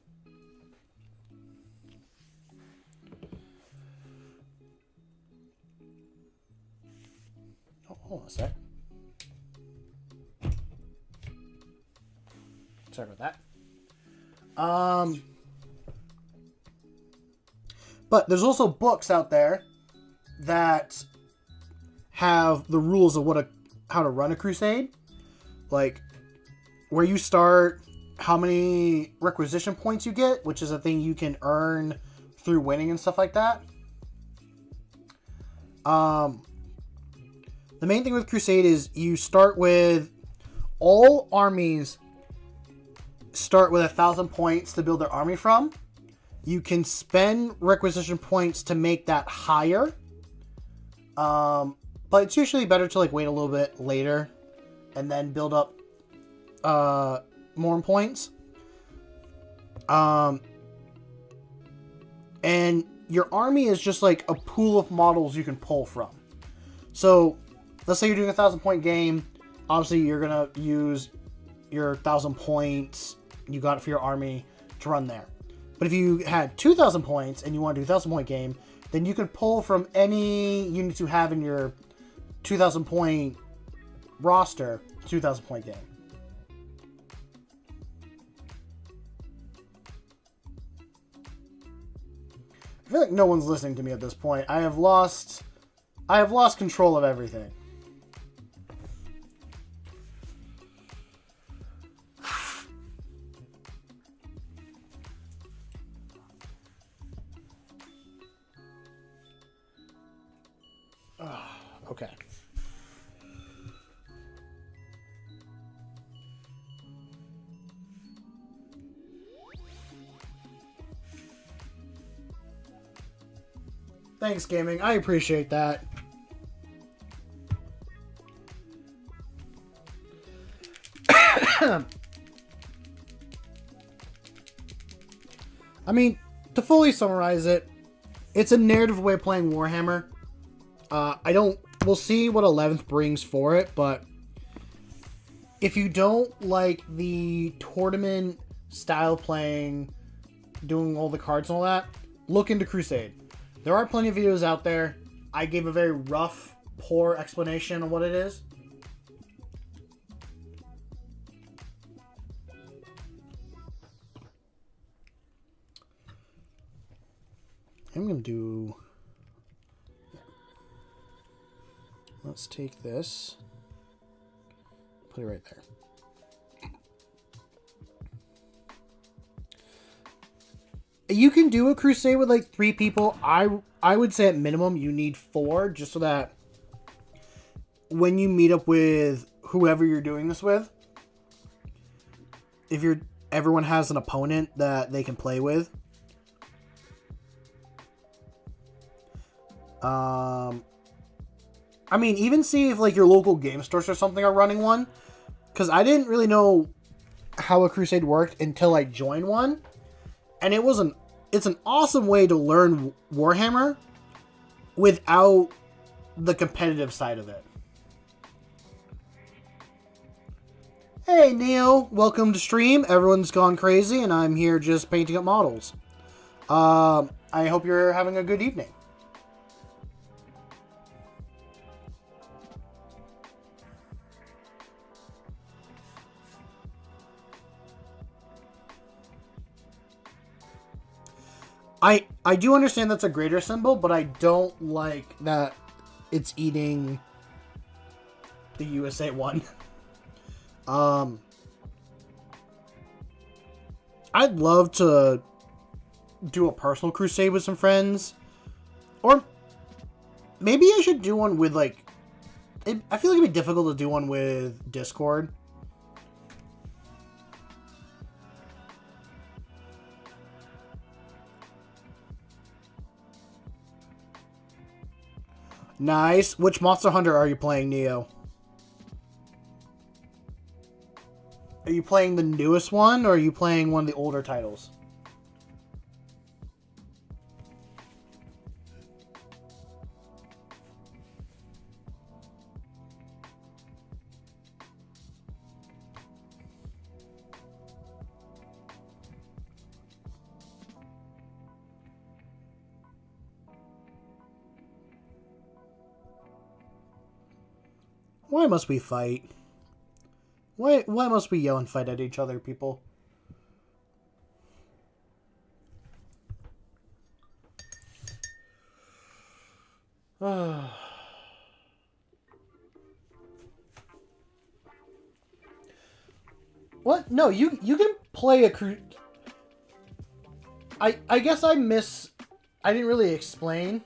Oh, hold on a sec. Sorry about that. But there's also books out there that have the rules of how to run a crusade, like where you start, how many requisition points you get, which is a thing you can earn through winning and stuff like that. The main thing with crusade is you start with, all armies start with 1,000 points to build their army from. You can spend requisition points to make that higher. But it's usually better to, like, wait a little bit later and then build up more points. And your army is just like a pool of models you can pull from. So let's say you're doing a 1,000-point game. Obviously, you're going to use your 1,000 points you got for your army to run there. But if you had 2,000 points and you want to do a 1,000-point game, then you could pull from any units you have in your 2,000-point roster, 2,000-point game. I feel like no one's listening to me at this point. I have lost control of everything. Okay. Thanks, gaming. I appreciate that. I mean, to fully summarize it, it's a narrative way of playing Warhammer. We'll see what 11th brings for it, but if you don't like the tournament style of playing, doing all the cards and all that, look into Crusade. There are plenty of videos out there. I gave a very rough, poor explanation on what it is. I'm going to do... Let's take this. Put it right there. You can do a crusade with like 3 people. I would say at minimum you need 4, just so that when you meet up with whoever you're doing this with, if everyone has an opponent that they can play with. I mean, even see if like your local game stores or something are running one, because I didn't really know how a crusade worked until I joined one, and it's an awesome way to learn Warhammer without the competitive side of it. Hey Neo, welcome to stream. Everyone's gone crazy, and I'm here just painting up models. I hope you're having a good evening. I do understand that's a greater symbol, but I don't like that it's eating the USA one. I'd love to do a personal crusade with some friends, or maybe I should do one with like. I feel like it'd be difficult to do one with Discord. Nice. Which Monster Hunter are you playing, Neo? Are you playing the newest one, or are you playing one of the older titles? Why must we fight? Why must we yell and fight at each other, people? What? No, you can play a I guess I didn't really explain.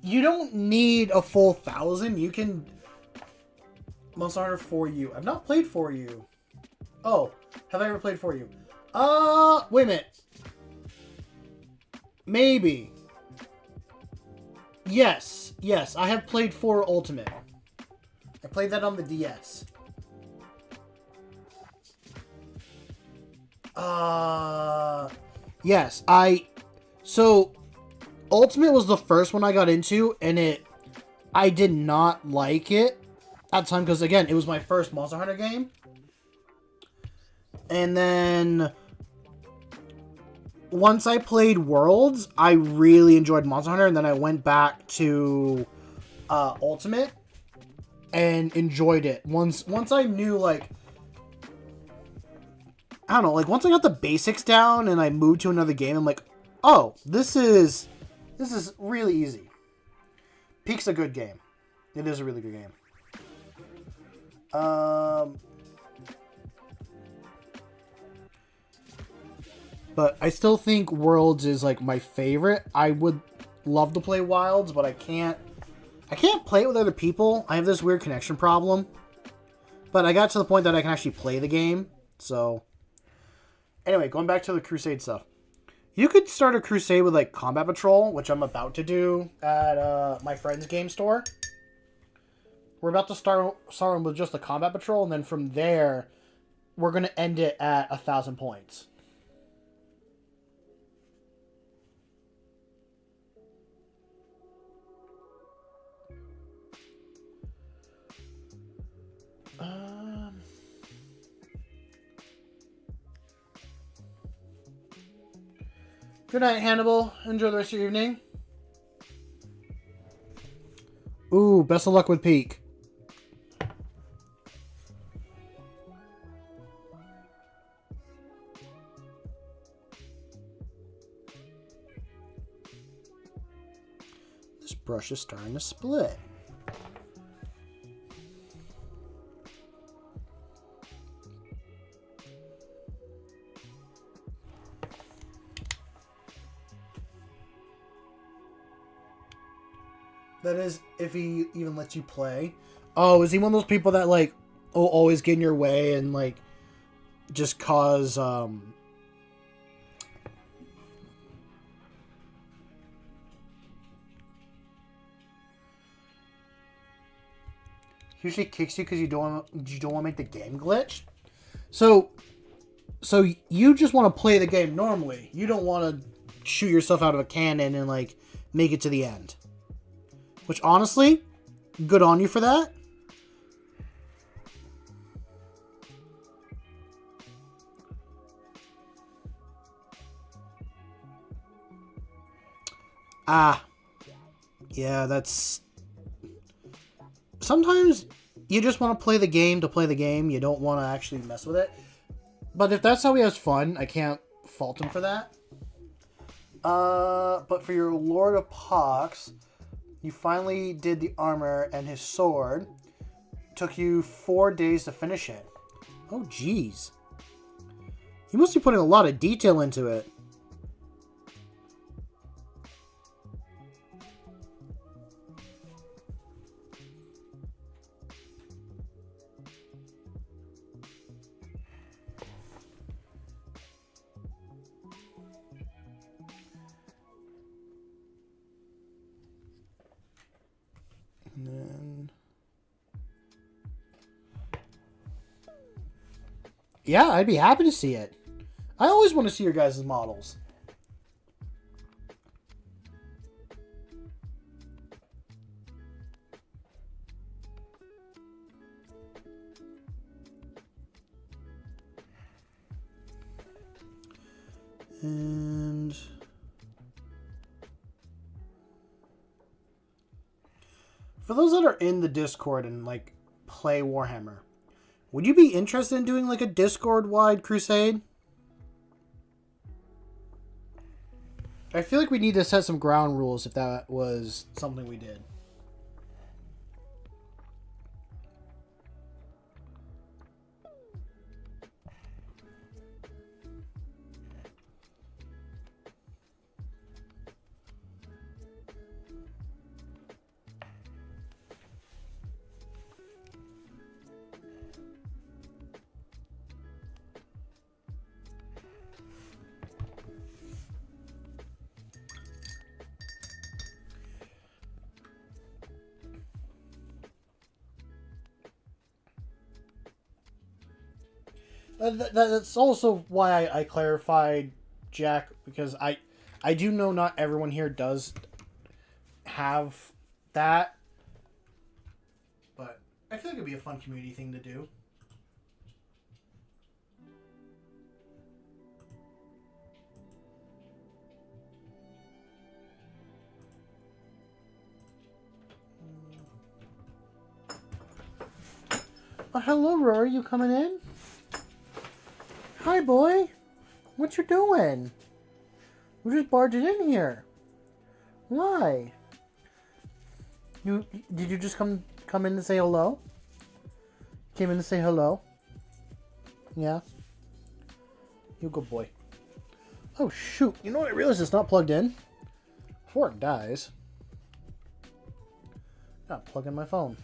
You don't need a full 1,000. You can... Monster Hunter 4U. I've not played 4U. Oh, have I ever played 4U? Wait a minute. Maybe. Yes, I have played 4 Ultimate. I played that on the DS. Yes, So... Ultimate was the first one I got into, and I did not like it at the time, because again, it was my first Monster Hunter game. And then once I played Worlds, I really enjoyed Monster Hunter, and then I went back to Ultimate and enjoyed it. Once I knew, like, I don't know, like once I got the basics down and I moved to another game, I'm like, oh, this is really easy. Peak's a good game. It is a really good game. But I still think Worlds is like my favorite. I would love to play Wilds, but I can't play it with other people. I have this weird connection problem. But I got to the point that I can actually play the game. So anyway, going back to the Crusade stuff. You could start a crusade with like Combat Patrol, which I'm about to do at my friend's game store. We're about to start with just the Combat Patrol, and then from there, we're going to end it at 1,000 points. Good night, Hannibal. Enjoy the rest of your evening. Ooh, best of luck with Peak. This brush is starting to split. That is, if he even lets you play. Oh, is he one of those people that, like, will always get in your way and, like, just cause, he usually kicks you because you don't want to make the game glitch? So you just want to play the game normally. You don't want to shoot yourself out of a cannon and, like, make it to the end. Which, honestly, good on you for that. Yeah, that's... Sometimes you just want to play the game to play the game. You don't want to actually mess with it. But if that's how he has fun, I can't fault him for that. But for your Lord of Pox... You finally did the armor and his sword. Took you 4 days to finish it. Oh, jeez. You must be putting a lot of detail into it. And then... Yeah, I'd be happy to see it. I always want to see your guys' models. And... For those that are in the Discord and, like, play Warhammer, would you be interested in doing, like, a Discord-wide crusade? I feel like we need to set some ground rules if that was something we did. That's also why I clarified Jack, because I do know not everyone here does have that, but I feel like it'd be a fun community thing to do. Hello, Rory. You coming in? Hi, boy. What you doing? We're just barging in here. Why? Did you just come in to say hello? Came in to say hello? Yeah. You good boy. Oh shoot! You know what? I realized it's not plugged in. Before it dies. Gotta plug in my phone.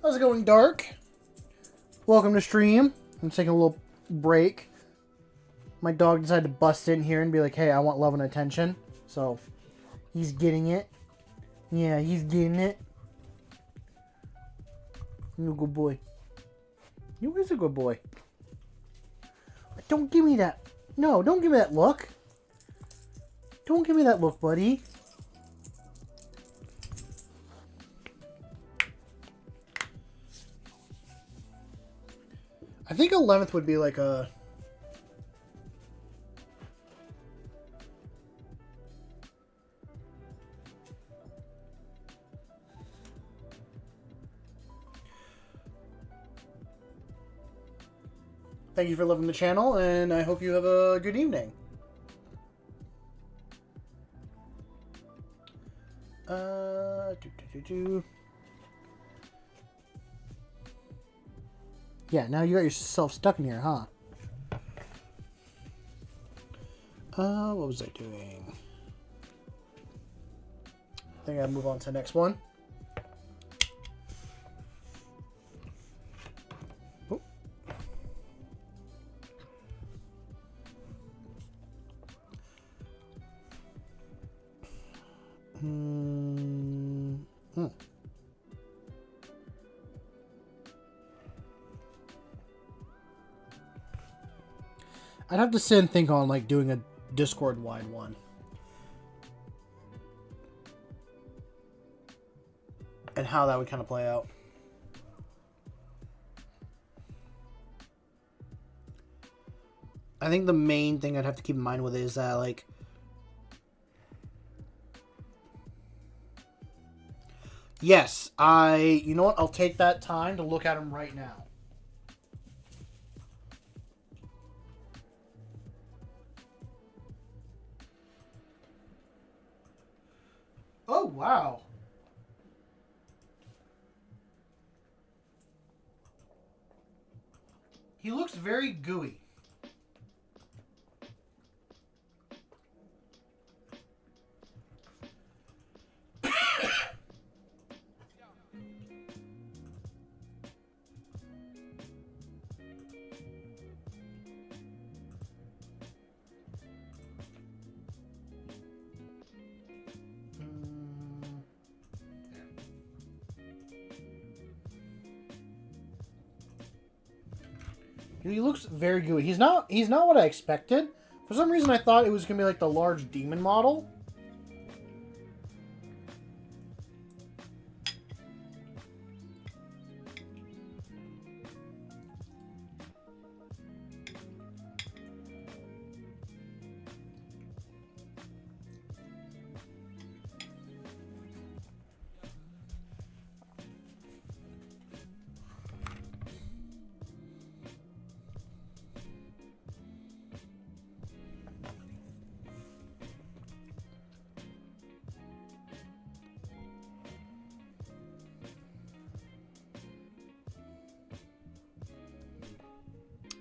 How's it going, Dark? Welcome to stream. I'm taking a little break My dog decided to bust in here and be like, hey, I want love and attention. So, he's getting it. Yeah, he's getting it. You're a good boy. You is a good boy. Don't give me that. No, don't give me that look. Don't give me that look, buddy. I think 11th would be like a... Thank you for loving the channel, and I hope you have a good evening. Yeah, now you got yourself stuck in here, huh? What was I doing? I think I'll move on to the next one. Oh. I'd have to sit and think on like doing a Discord wide one. And how that would kind of play out. I think the main thing I'd have to keep in mind with it is that, like, yes, you know what? I'll take that time to look at them right now. Oh, wow. He looks very gooey. He looks very gooey. He's not what I expected. For some reason I thought it was gonna be like the large demon model.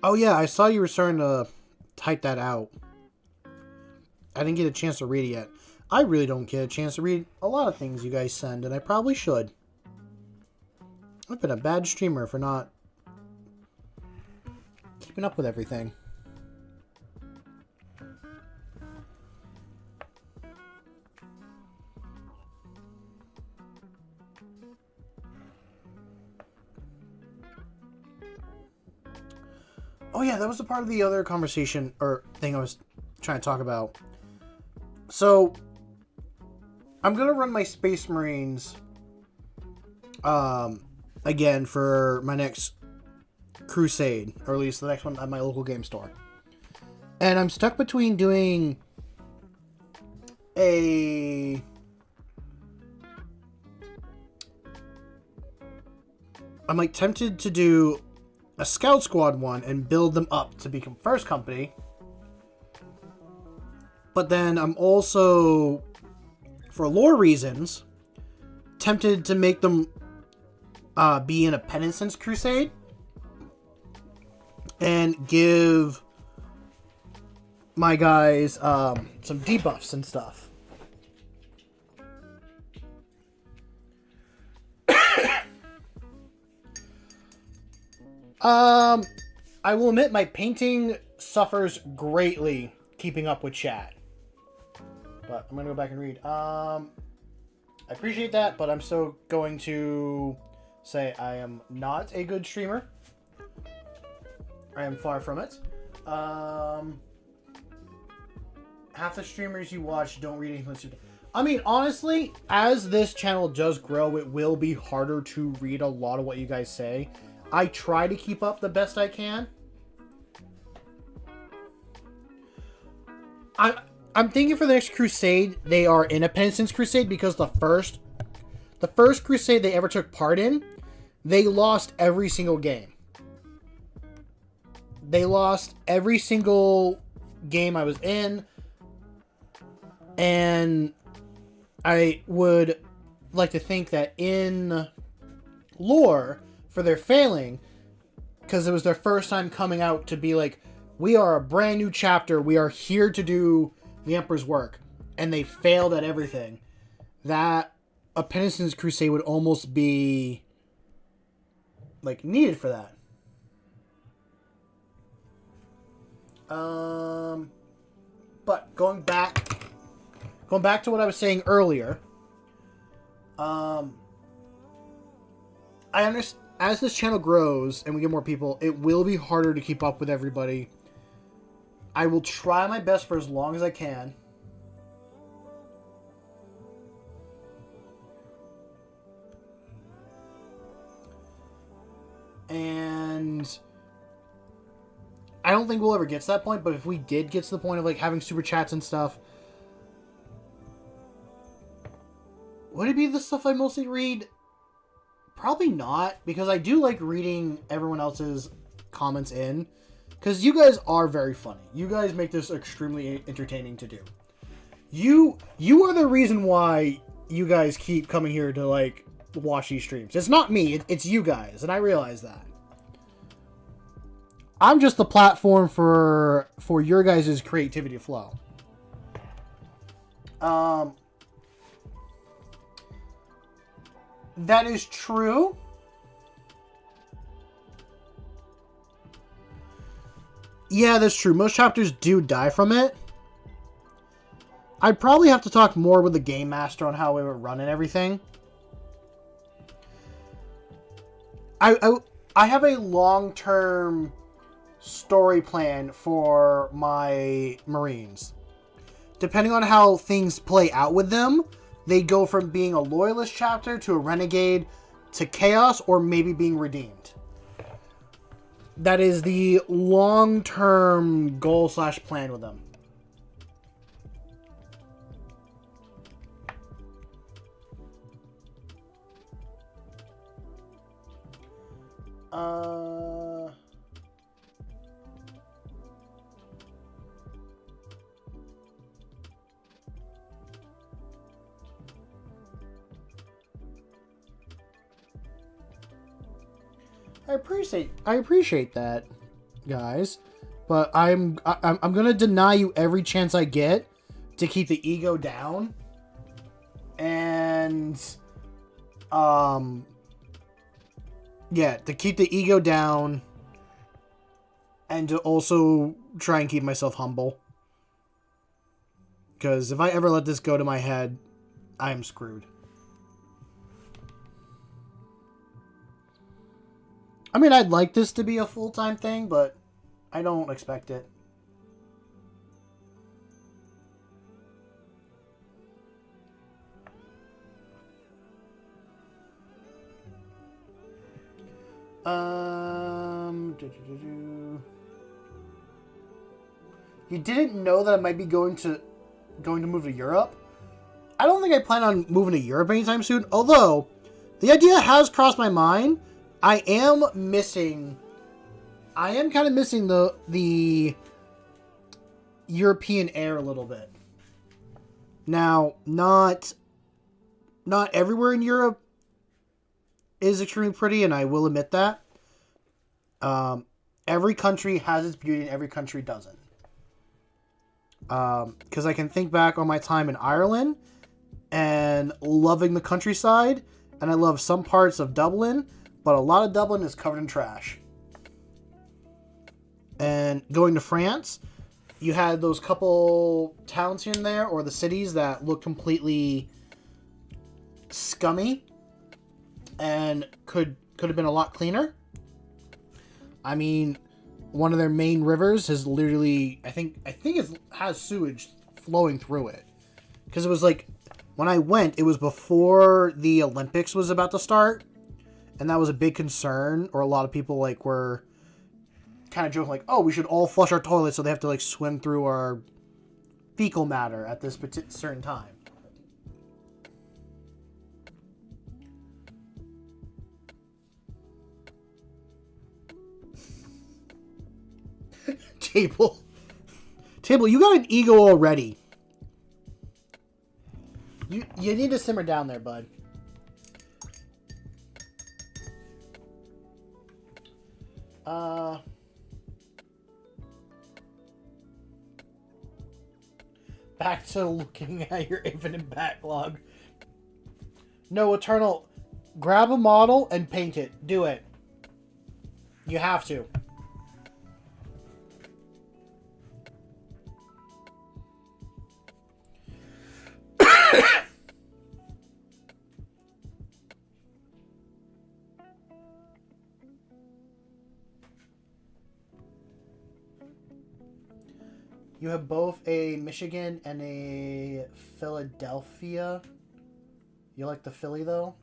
Oh yeah, I saw you were starting to type that out. I didn't get a chance to read it yet. I really don't get a chance to read a lot of things you guys send, and I probably should. I've been a bad streamer for not keeping up with everything. Oh yeah, that was a part of the other conversation or thing I was trying to talk about. So, I'm gonna run my Space Marines again for my next crusade, or at least the next one at my local game store. And I'm stuck between doing I'm like tempted to do a Scout Squad one and build them up to become first company. But then I'm also, for lore reasons, tempted to make them be in a Penitence Crusade and give my guys some debuffs and stuff. I will admit my painting suffers greatly keeping up with chat. But I'm going to go back and read. I appreciate that, but I'm still going to say I am not a good streamer. I am far from it. Half the streamers you watch don't read anything. I mean, honestly, as this channel does grow, it will be harder to read a lot of what you guys say. I try to keep up the best I can. I'm thinking for the next crusade, they are Independence Crusade, because the first crusade they ever took part in, they lost every single game. They lost every single game I was in, and I would like to think that in lore, for their failing, because it was their first time coming out to be like, we are a brand new chapter, we are here to do the Emperor's work, and they failed at everything, that a Penitence Crusade would almost be like needed for that. But going back to what I was saying earlier, I understand as this channel grows and we get more people, it will be harder to keep up with everybody. I will try my best for as long as I can. And I don't think we'll ever get to that point, but if we did get to the point of like having super chats and stuff, would it be the stuff I mostly read? Probably not, because I do like reading everyone else's comments in, because you guys are very funny. You guys make this extremely entertaining to do. You are the reason why you guys keep coming here to like watch these streams. It's not me, it's you guys, and I realize that. I'm just the platform for your guys' creativity to flow. That is true. Yeah, that's true. Most chapters do die from it. I'd probably have to talk more with the game master on how it would run and everything. I have a long-term story plan for my Marines. Depending on how things play out with them, they go from being a loyalist chapter to a renegade to chaos, or maybe being redeemed. That is the long-term goal / plan with them. I appreciate that, guys, but I'm gonna deny you every chance I get to keep the ego down, and yeah, to keep the ego down, and to also try and keep myself humble, because if I ever let this go to my head, I am screwed. I mean, I'd like this to be a full-time thing, but I don't expect it. You didn't know that I might be going to move to Europe? I don't think I plan on moving to Europe anytime soon, although the idea has crossed my mind. I am kind of missing the European air a little bit. Now, not everywhere in Europe is extremely pretty, and I will admit that. Every country has its beauty, and every country doesn't. Because I can think back on my time in Ireland and loving the countryside, and I love some parts of Dublin, but a lot of Dublin is covered in trash. and going to France, you had those couple towns here and there, or the cities that look completely scummy and could have been a lot cleaner. I mean, one of their main rivers is literally, I think it has sewage flowing through it. Because it was like, when I went, it was before the Olympics was about to start. And that was a big concern, or a lot of people like were kind of joking like, oh, we should all flush our toilets so they have to like swim through our fecal matter at this certain time. Table, you got an ego already. You need to simmer down there, bud. Back to looking at your infinite backlog. No, Eternal, grab a model and paint it. Do it. You have to. You have both a Michigan and a Philadelphia. You like the Philly, though?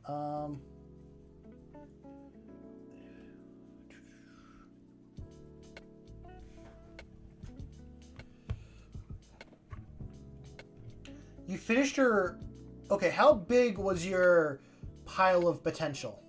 You finished your... Okay, how big was your pile of potential?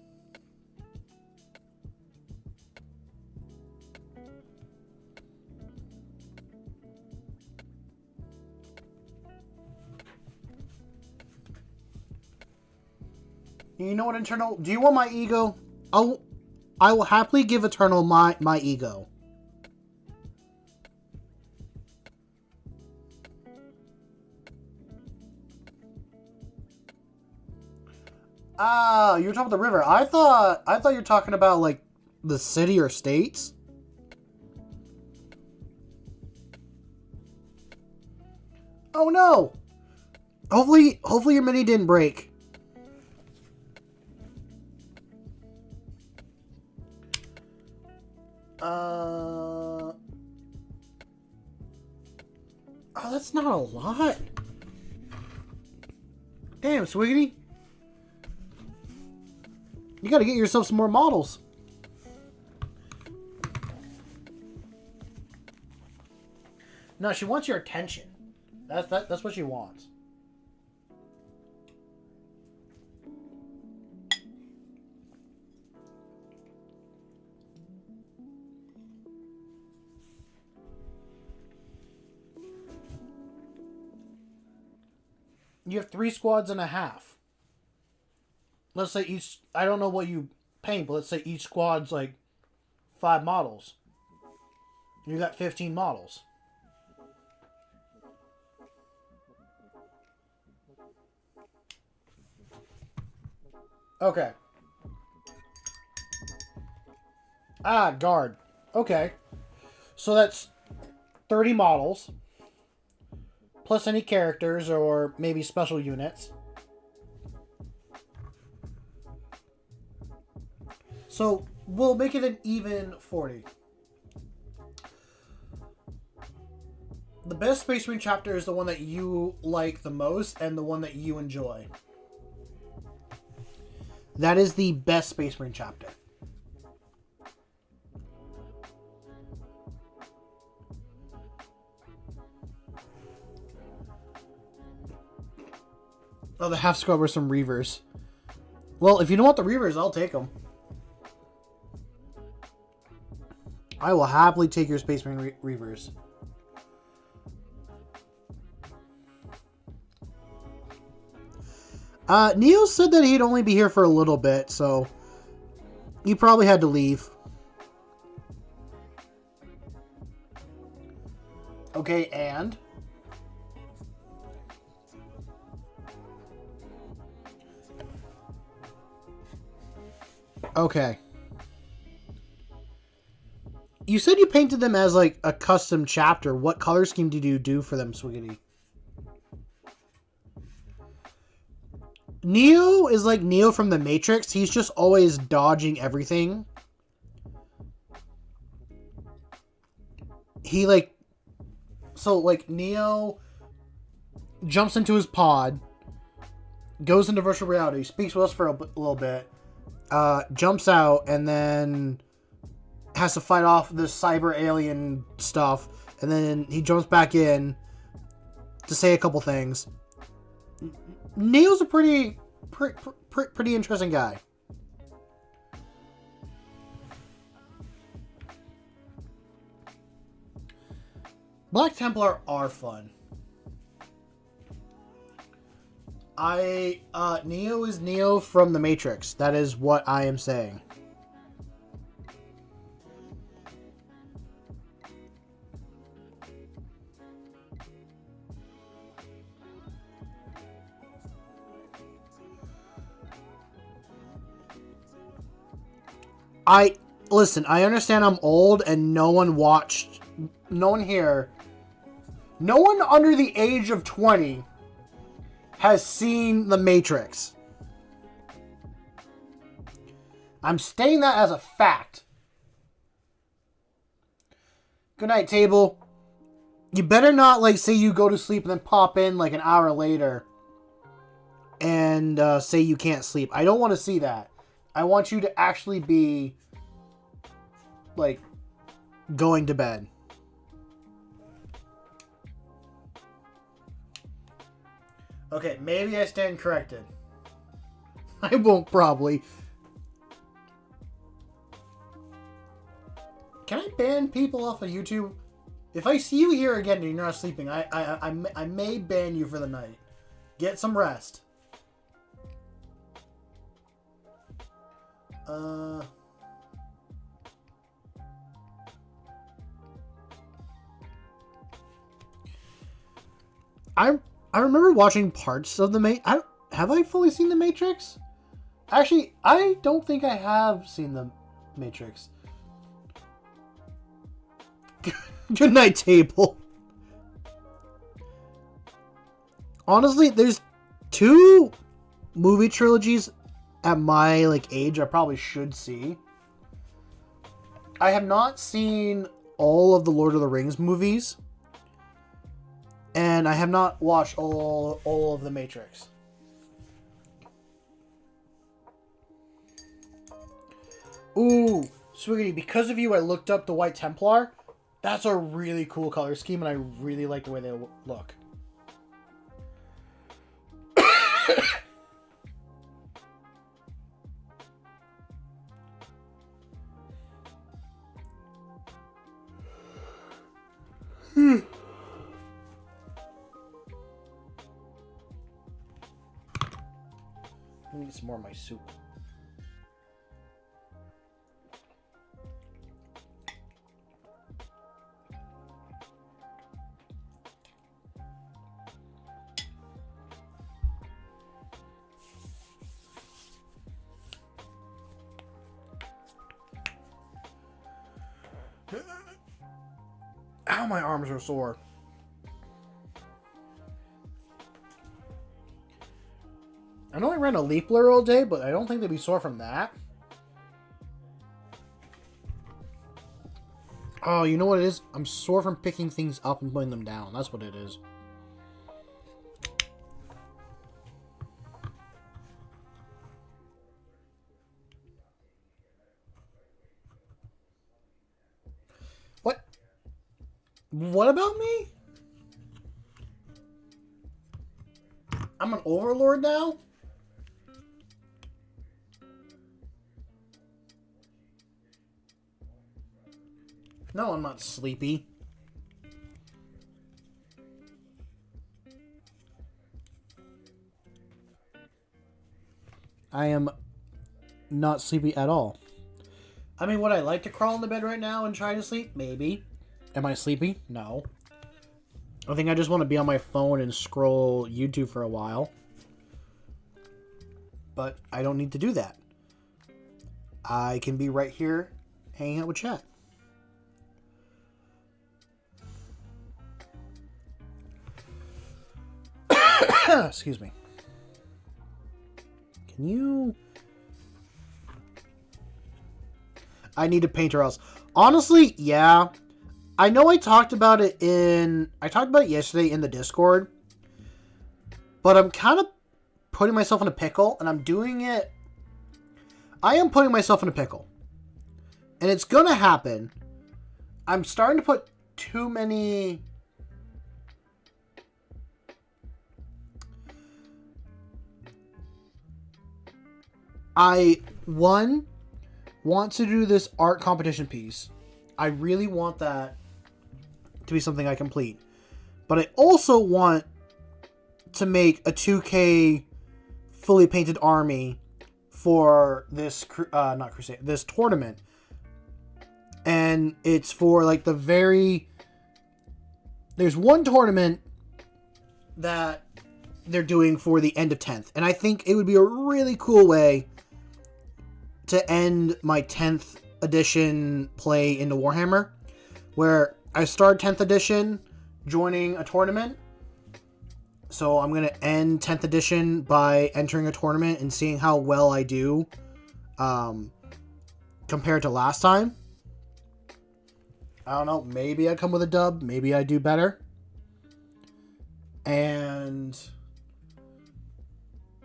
You know what, Eternal? Do you want my ego? I will happily give Eternal my ego. Ah, you were talking about the river. I thought you were talking about like the city or states. Oh no! Hopefully your mini didn't break. Oh, that's not a lot. Damn, Swiggity. You gotta get yourself some more models. No, she wants your attention. That's what she wants. You have 3 squads and a half. Let's say each... I don't know what you paint, but let's say each squad's like 5 models. You got 15 models. Okay. Ah, guard. Okay. So that's 30 models. Plus any characters or maybe special units. So we'll make it an even 40. The best Space Marine chapter is the one that you like the most and the one that you enjoy. That is the best Space Marine chapter. Oh, the half squad were some Reavers. Well, if you don't want the Reavers, I'll take them. I will happily take your Space Marine Reavers. Neo said that he'd only be here for a little bit, so he probably had to leave. Okay, and? Okay. You said you painted them as like a custom chapter. What color scheme did you do for them, Swiggity? Neo is like Neo from the Matrix. He's just always dodging everything. He like... So like Neo jumps into his pod, goes into virtual reality, speaks with us for a little bit, jumps out, and then has to fight off this cyber alien stuff, and then he jumps back in to say a couple things. Neo's a pretty interesting guy. Black Templar are fun. Neo is Neo from the Matrix. That is what I am saying. Listen, I understand I'm old and no one under the age of 20 has seen The Matrix. I'm stating that as a fact. Good night, table. You better not, like, say you go to sleep and then pop in, like, an hour later and say you can't sleep. I don't want to see that. I want you to actually be, like, going to bed. Okay, maybe I stand corrected. I won't probably. Can I ban people off of YouTube? If I see you here again and you're not sleeping, I may ban you for the night. Get some rest. I remember watching parts of have I fully seen The Matrix? Actually, I don't think I have seen The Matrix. Good night, table. Honestly, there's 2 movie trilogies at my age I probably should see. I have not seen all of the Lord of the Rings movies. And I have not watched all of The Matrix. Ooh, Swiggity, because of you I looked up the White Templar. That's a really cool color scheme and I really like the way they look. Let me get some more of my soup. Ow, my arms are sore. I know I ran a leaf blur all day, but I don't think they'd be sore from that. Oh, you know what it is? I'm sore from picking things up and putting them down. That's what it is. What? What about me? I'm an overlord now? No, I'm not sleepy. I am not sleepy at all. I mean, would I like to crawl in the bed right now and try to sleep? Maybe. Am I sleepy? No. I think I just want to be on my phone and scroll YouTube for a while. But I don't need to do that. I can be right here hanging out with chat. Excuse me. Can you... I need to paint her else. Honestly, yeah. I know I talked about it yesterday in the Discord. But I'm kind of putting myself in a pickle, and I'm doing it... I am putting myself in a pickle. And it's gonna happen. I'm starting to put too many... I want to do this art competition piece. I really want that to be something I complete. But I also want to make a 2K fully painted army for this not crusade, this tournament. And it's for like the very... There's one tournament that they're doing for the end of 10th. And I think it would be a really cool way to end my 10th edition play into Warhammer, where I start 10th edition joining a tournament. So I'm going to end 10th edition by entering a tournament and seeing how well I do compared to last time. I don't know, maybe I come with a dub, maybe I do better. And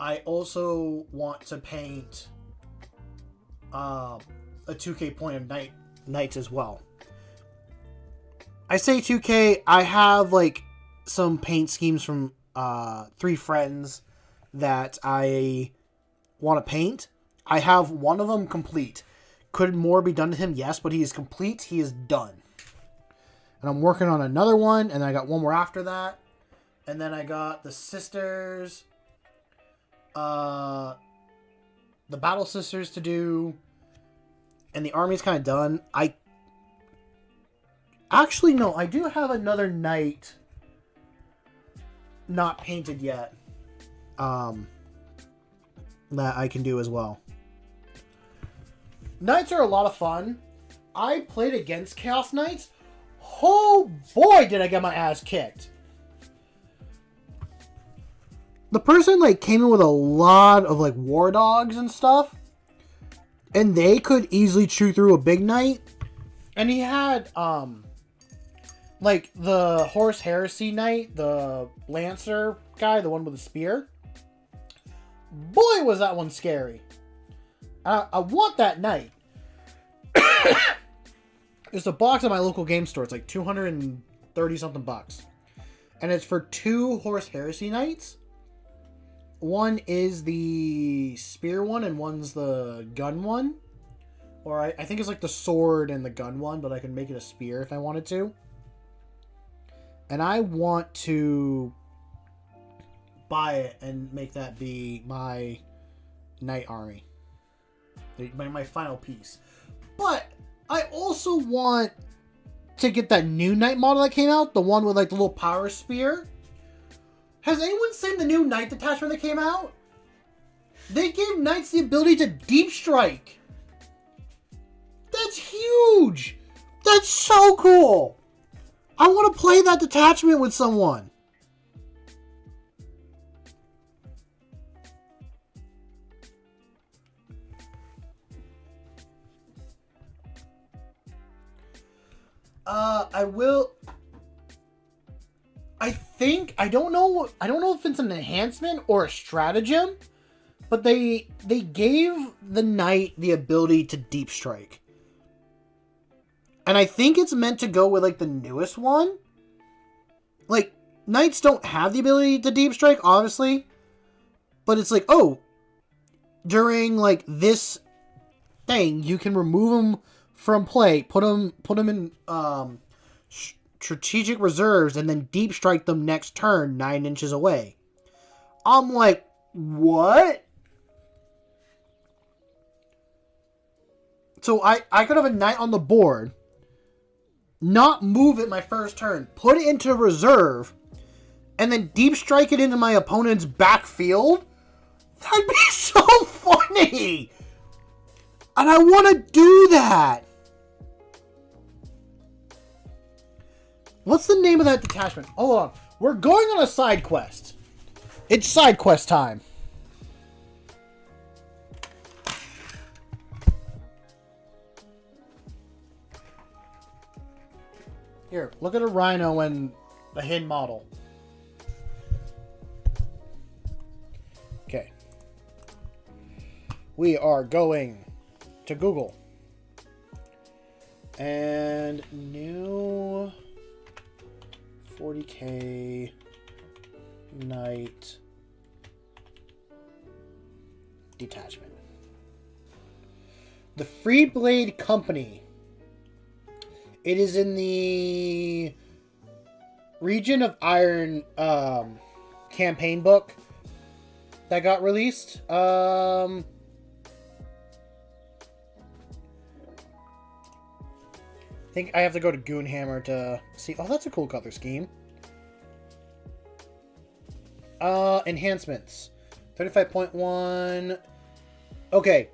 I also want to paint a 2K point of knights as well. I say 2K, I have like some paint schemes from 3 friends that I want to paint. I have one of them complete. Could more be done to him? Yes, but he is complete. He is done. And I'm working on another one, and I got one more after that. And then I got the sisters, the battle sisters to do, and the army's kind of done. Actually, no, I do have another knight not painted yet that I can do as well. Knights are a lot of fun. I played against Chaos Knights. Oh boy, did I get my ass kicked. The person like came in with a lot of like war dogs and stuff, and they could easily chew through a big knight. And he had like the Horse Heresy Knight, the Lancer guy, the one with the spear. Boy, was that one scary. I want that knight. It's a box at my local game store. It's like 230 something bucks. And it's for 2 Horse Heresy Knights. One is the spear one and one's the gun one. Or I think it's like the sword and the gun one, but I can make it a spear if I wanted to. And I want to buy it and make that be my knight army. My final piece. But I also want to get that new knight model that came out. The one with like the little power spear. Has anyone seen the new knight detachment that came out? They gave knights the ability to deep strike. That's huge. That's so cool. I want to play that detachment with someone. I will. I think I don't know if it's an enhancement or a stratagem, but they gave the knight the ability to deep strike. And I think it's meant to go with like the newest one. Like knights don't have the ability to deep strike, obviously, but it's like, oh, during like this thing, you can remove them from play, put them in strategic reserves, and then deep strike them next turn 9 inches away. I'm like, what? So I could have a knight on the board, not move it my first turn, put it into reserve, and then deep strike it into my opponent's backfield? That'd be so funny! And I want to do that! What's the name of that detachment? Hold on. We're going on a side quest. It's side quest time. Here, look at a rhino and the hidden model. Okay. We are going to Google. And new 40K Knight detachment. The Free Blade Company. It is in the Region of Iron campaign book that got released. I think I have to go to Goonhammer to see. Oh, that's a cool color scheme. Enhancements. 35.1. Okay.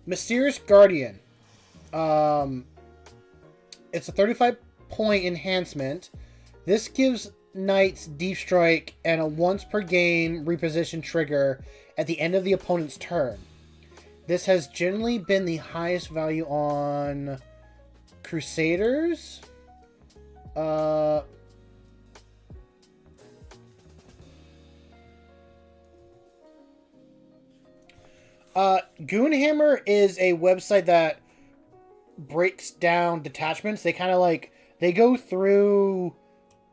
Mysterious Guardian. It's a 35-point enhancement. This gives Knights Deep Strike and a once per game reposition trigger at the end of the opponent's turn. This has generally been the highest value on Crusaders. Goonhammer is a website that breaks down detachments. They kind of like, they go through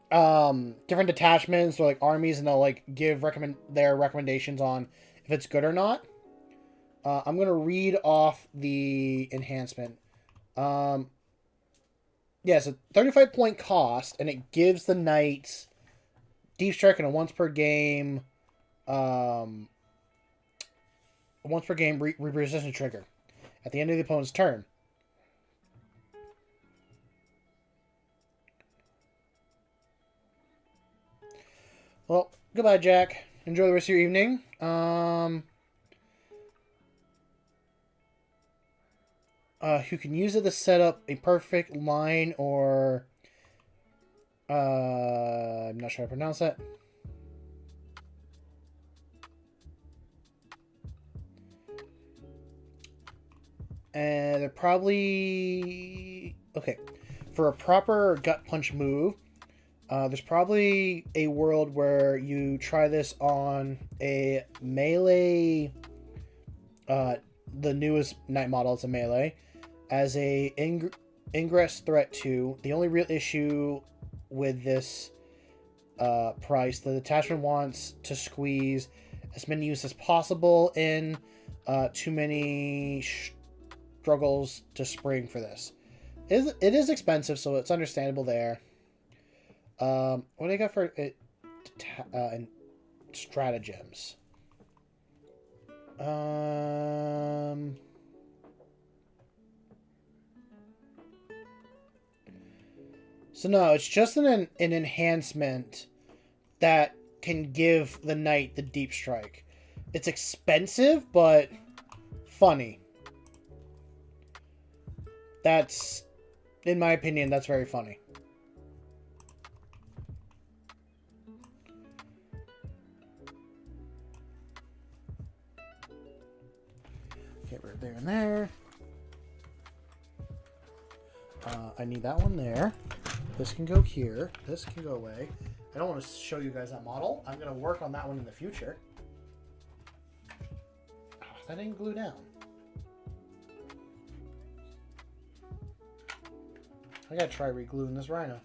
different detachments or like armies, and they'll like give their recommendations on if it's good or not. I'm gonna read off the enhancement. Yeah, it's a 35-point cost, and it gives the Knights Deep Strike and a once per game reposition trigger at the end of the opponent's turn. Well, goodbye, Jack. Enjoy the rest of your evening. You can use it to set up a perfect line, or I'm not sure how to pronounce that. And they're probably okay for a proper gut punch move. There's probably a world where you try this on a melee. The newest Knight model is a melee. As a ingress threat 2, the only real issue with this price, the detachment wants to squeeze as many use as possible in too many struggles to spring for this. It is expensive, so it's understandable there. What do I got for it? Stratagems. So no, it's just an enhancement that can give the Knight the Deep Strike. It's expensive, but funny. That's, in my opinion, that's very funny. Okay, we're there and there. I need that one there. This can go here. This can go away. I don't want to show you guys that model. I'm going to work on that one in the future. Oh, that didn't glue down. I got to try re-gluing this rhino.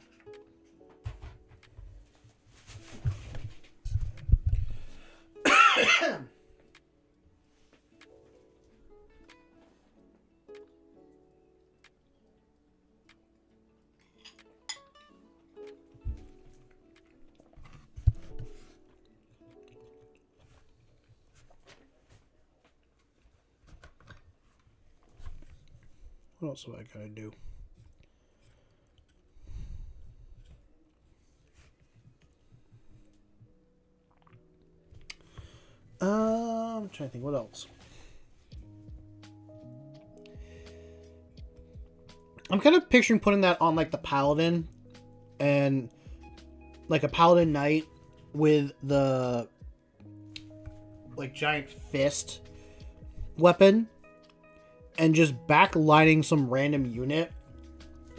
What else do I gotta do? I'm trying to think what else. I'm kind of picturing putting that on like the Paladin, and like a Paladin Knight with the like giant fist weapon and just backlighting some random unit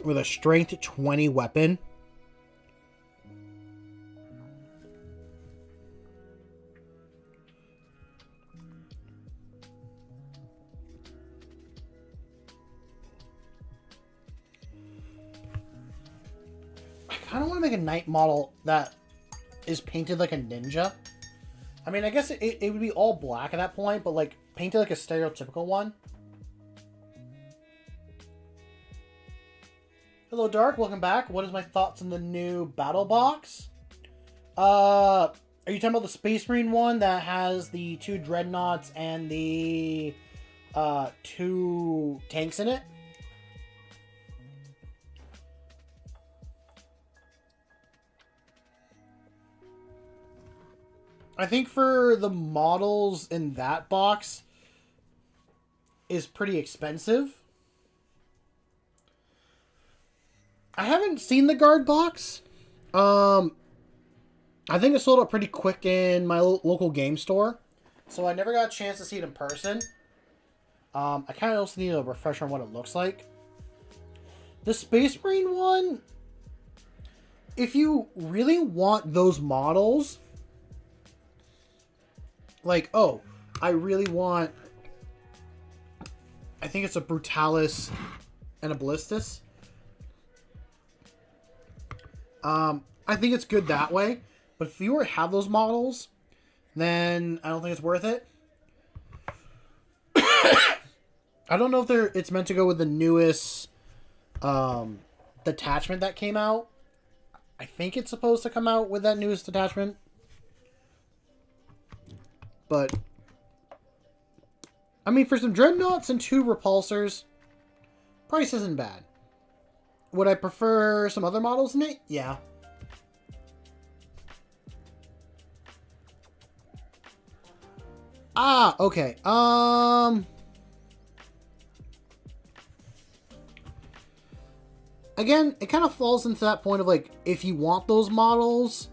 with a strength 20 weapon. I kind of want to make a knight model that is painted like a ninja. I mean, I guess it would be all black at that point, but like painted like a stereotypical one. Hello, Dark. Welcome back. What is my thoughts on the new battle box? Are you talking about the Space Marine one that has the 2 dreadnoughts and the 2 tanks in it? I think for the models in that box is pretty expensive. I haven't seen the guard box. I think it sold out pretty quick in my local game store, so I never got a chance to see it in person. I kind of also need a refresher on what it looks like. The Space Marine one, if you really want those models, like, oh, I really want, I think it's a Brutalis and a Ballistus. I think it's good that way, but if you already have those models, then I don't think it's worth it. I don't know if it's meant to go with the newest detachment that came out. I think it's supposed to come out with that newest detachment. But, I mean, for some dreadnoughts and 2 repulsors, price isn't bad. Would I prefer some other models in it? Yeah. Ah, okay. Again, it kind of falls into that point of, like, if you want those models,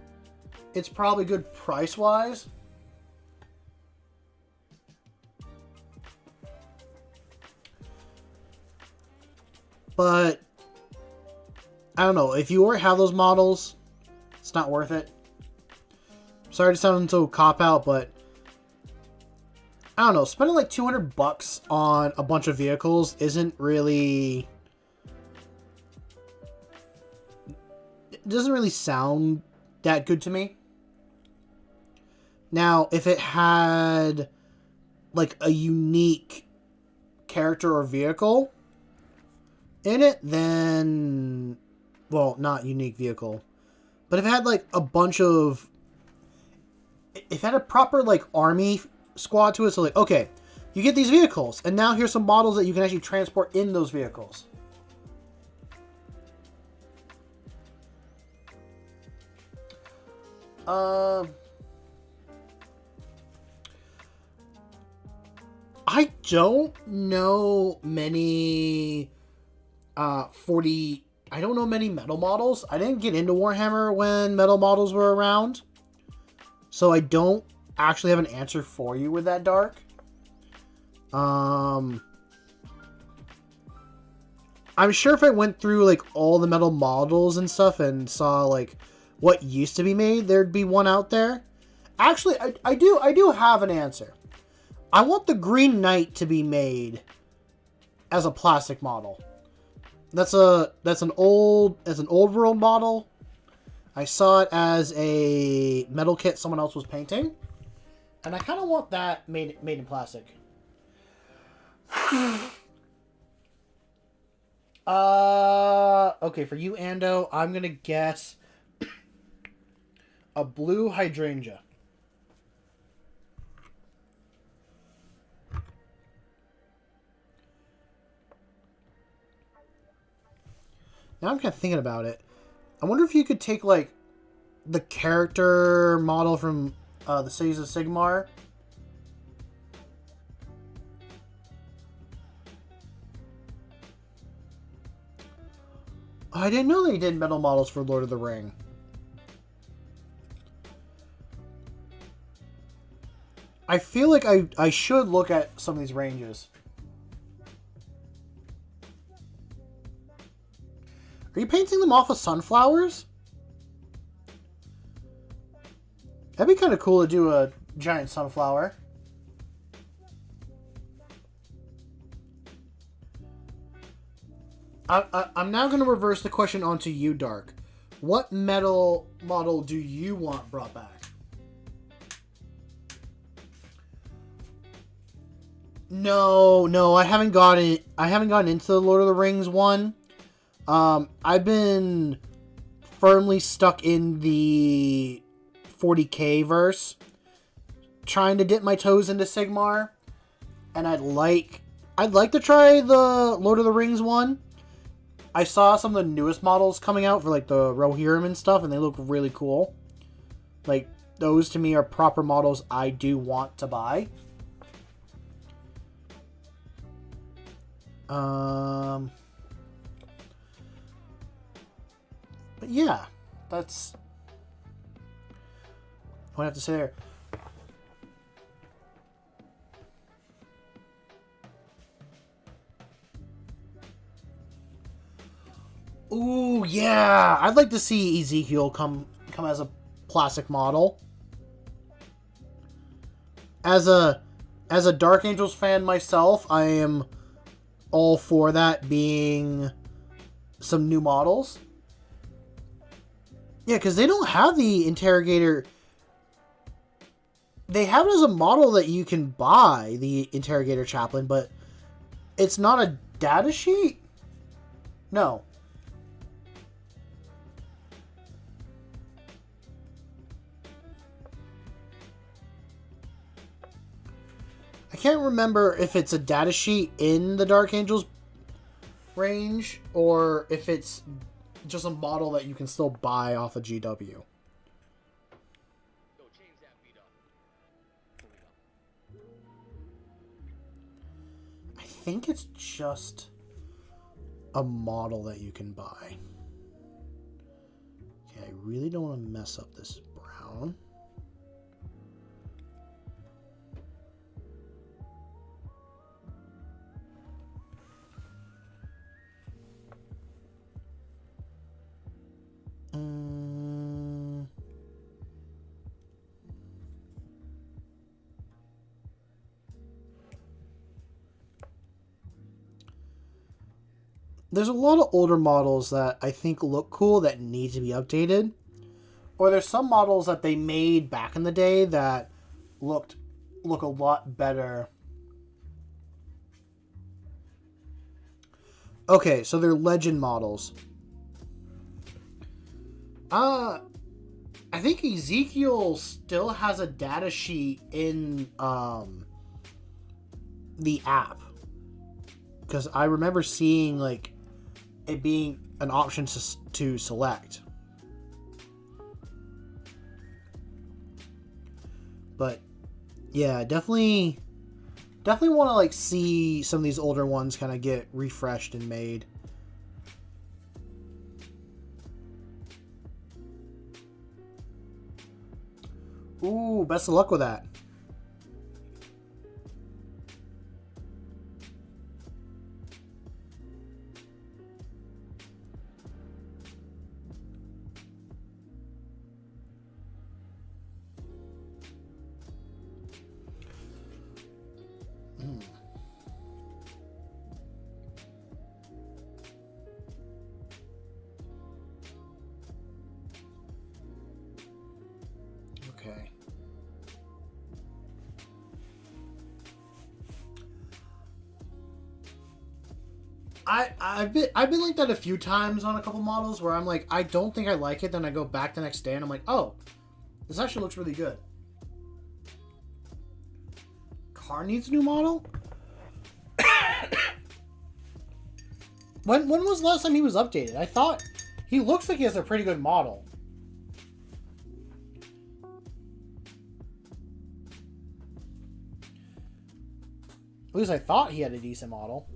it's probably good price-wise. But I don't know. If you already have those models, it's not worth it. Sorry to sound so cop-out, but I don't know. Spending like $200 on a bunch of vehicles isn't really... It doesn't really sound that good to me. Now, if it had like a unique character or vehicle in it, then, well, not unique vehicle, but if it had like a bunch of, if it had a proper like army squad to it, so like, okay, you get these vehicles, and now here's some models that you can actually transport in those vehicles. I don't know many 40... I don't know many metal models. I didn't get into Warhammer when metal models were around. So I don't actually have an answer for you with that, Dark. I'm sure if I went through like all the metal models and stuff and saw like what used to be made, there'd be one out there. Actually, I do have an answer. I want the Green Knight to be made as a plastic model. That's an old world model. I saw it as a metal kit someone else was painting, and I kind of want that made in plastic. Okay, for you, Ando, I'm gonna guess a blue hydrangea. Now I'm kind of thinking about it. I wonder if you could take, like, the character model from the Cities of Sigmar. Oh, I didn't know they did metal models for Lord of the Ring. I feel like I should look at some of these ranges. Are you painting them off of sunflowers? That'd be kind of cool to do a giant sunflower. I'm now going to reverse the question onto you, Dark. What metal model do you want brought back? No, I haven't gotten into the Lord of the Rings one. I've been firmly stuck in the 40k verse, trying to dip my toes into Sigmar, and I'd like to try the Lord of the Rings one. I saw some of the newest models coming out for like the Rohirrim and stuff, and they look really cool. Like, those to me are proper models I do want to buy. But yeah, that's what I have to say there. Ooh, yeah. I'd like to see Ezekiel come as a plastic model. As a Dark Angels fan myself, I am all for that being some new models. Yeah, because they don't have the Interrogator. They have it as a model that you can buy, the Interrogator Chaplain, but it's not a data sheet? No. I can't remember if it's a data sheet in the Dark Angels range or if it's just a model that you can still buy off of GW. I think it's just a model that you can buy. Okay, I really don't want to mess up this brown. There's a lot of older models that I think look cool that need to be updated. Or there's some models that they made back in the day that look a lot better. Okay, so they're legend models. I think Ezekiel still has a data sheet in the app. Because I remember seeing like it being an option to select. But yeah, definitely want to like see some of these older ones kind of get refreshed and made. Ooh, best of luck with that. Okay. I've been like that a few times on a couple models where I'm like, I don't think I like it, then I go back the next day and I'm like, oh, this actually looks really good. Car needs a new model? When was the last time he was updated? I thought he looks like he has a pretty good model. At least I thought he had a decent model.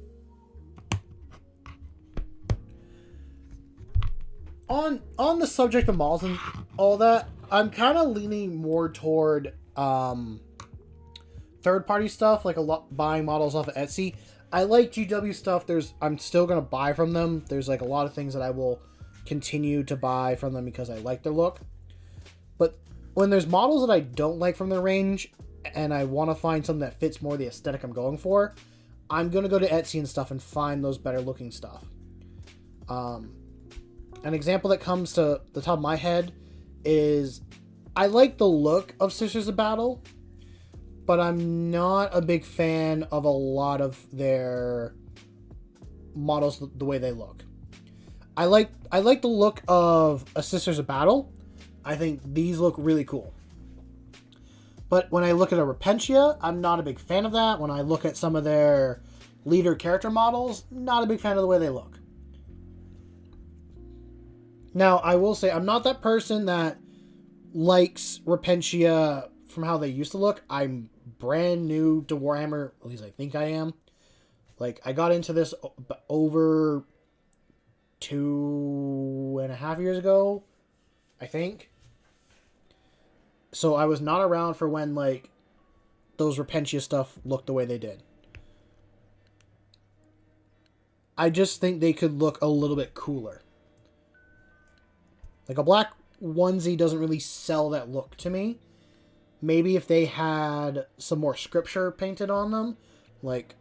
On the subject of models and all that, I'm kind of leaning more toward third-party stuff, like a lot buying models off of Etsy. I like GW stuff. I'm still gonna buy from them. There's like a lot of things that I will continue to buy from them because I like their look. But when there's models that I don't like from their range, and I want to find something that fits more the aesthetic I'm going for, I'm gonna go to Etsy and stuff and find those better looking stuff. An example that comes to the top of my head is I like the look of Sisters of Battle, but I'm not a big fan of a lot of their models the way they look. I like the look of a Sisters of Battle. I think these look really cool. But when I look at a Repentia, I'm not a big fan of that. When I look at some of their leader character models, not a big fan of the way they look. Now, I will say, I'm not that person that likes Repentia from how they used to look. I'm brand new to Warhammer, at least I think I am. Like, I got into this over 2.5 years ago, I think. So I was not around for when, like, those Repentia stuff looked the way they did. I just think they could look a little bit cooler. Like, a black onesie doesn't really sell that look to me. Maybe if they had some more scripture painted on them, like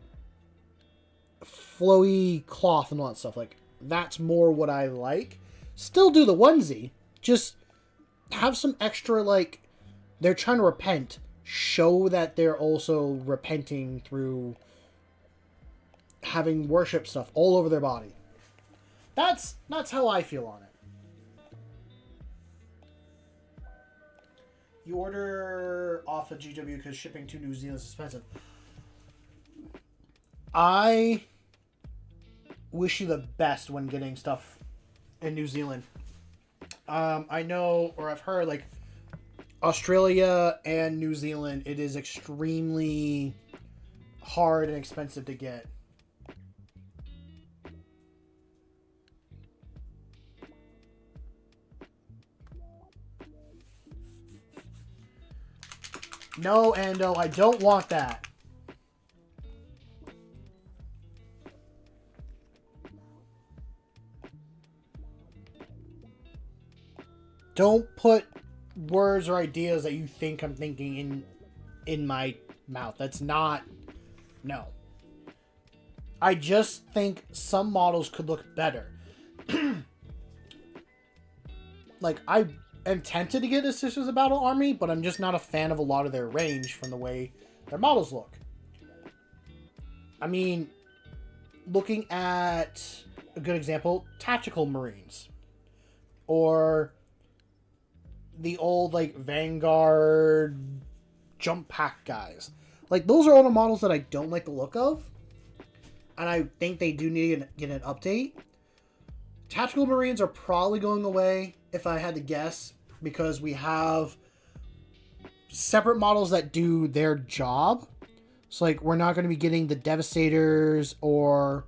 flowy cloth and all that stuff, like, that's more what I like. Still do the onesie, just have some extra, like, they're trying to repent. Show that they're also repenting through having worship stuff all over their body. That's how I feel on it. You order off of GW because shipping to New Zealand is expensive. I wish you the best when getting stuff in New Zealand. I know, or I've heard, like, Australia and New Zealand, it is extremely hard and expensive to get. No, Ando, I don't want that. Don't put words or ideas that you think I'm thinking in my mouth. That's not... No. I just think some models could look better. Like, I am tempted to get a Sisters of Battle army, but I'm just not a fan of a lot of their range from the way their models look. I mean, looking at a good example, Tactical Marines. Or the old, like, Vanguard jump pack guys. Like, those are all the models that I don't like the look of. And I think they do need to get an update. Tactical Marines are probably going away, if I had to guess, because we have separate models that do their job. So, like, we're not going to be getting the Devastators or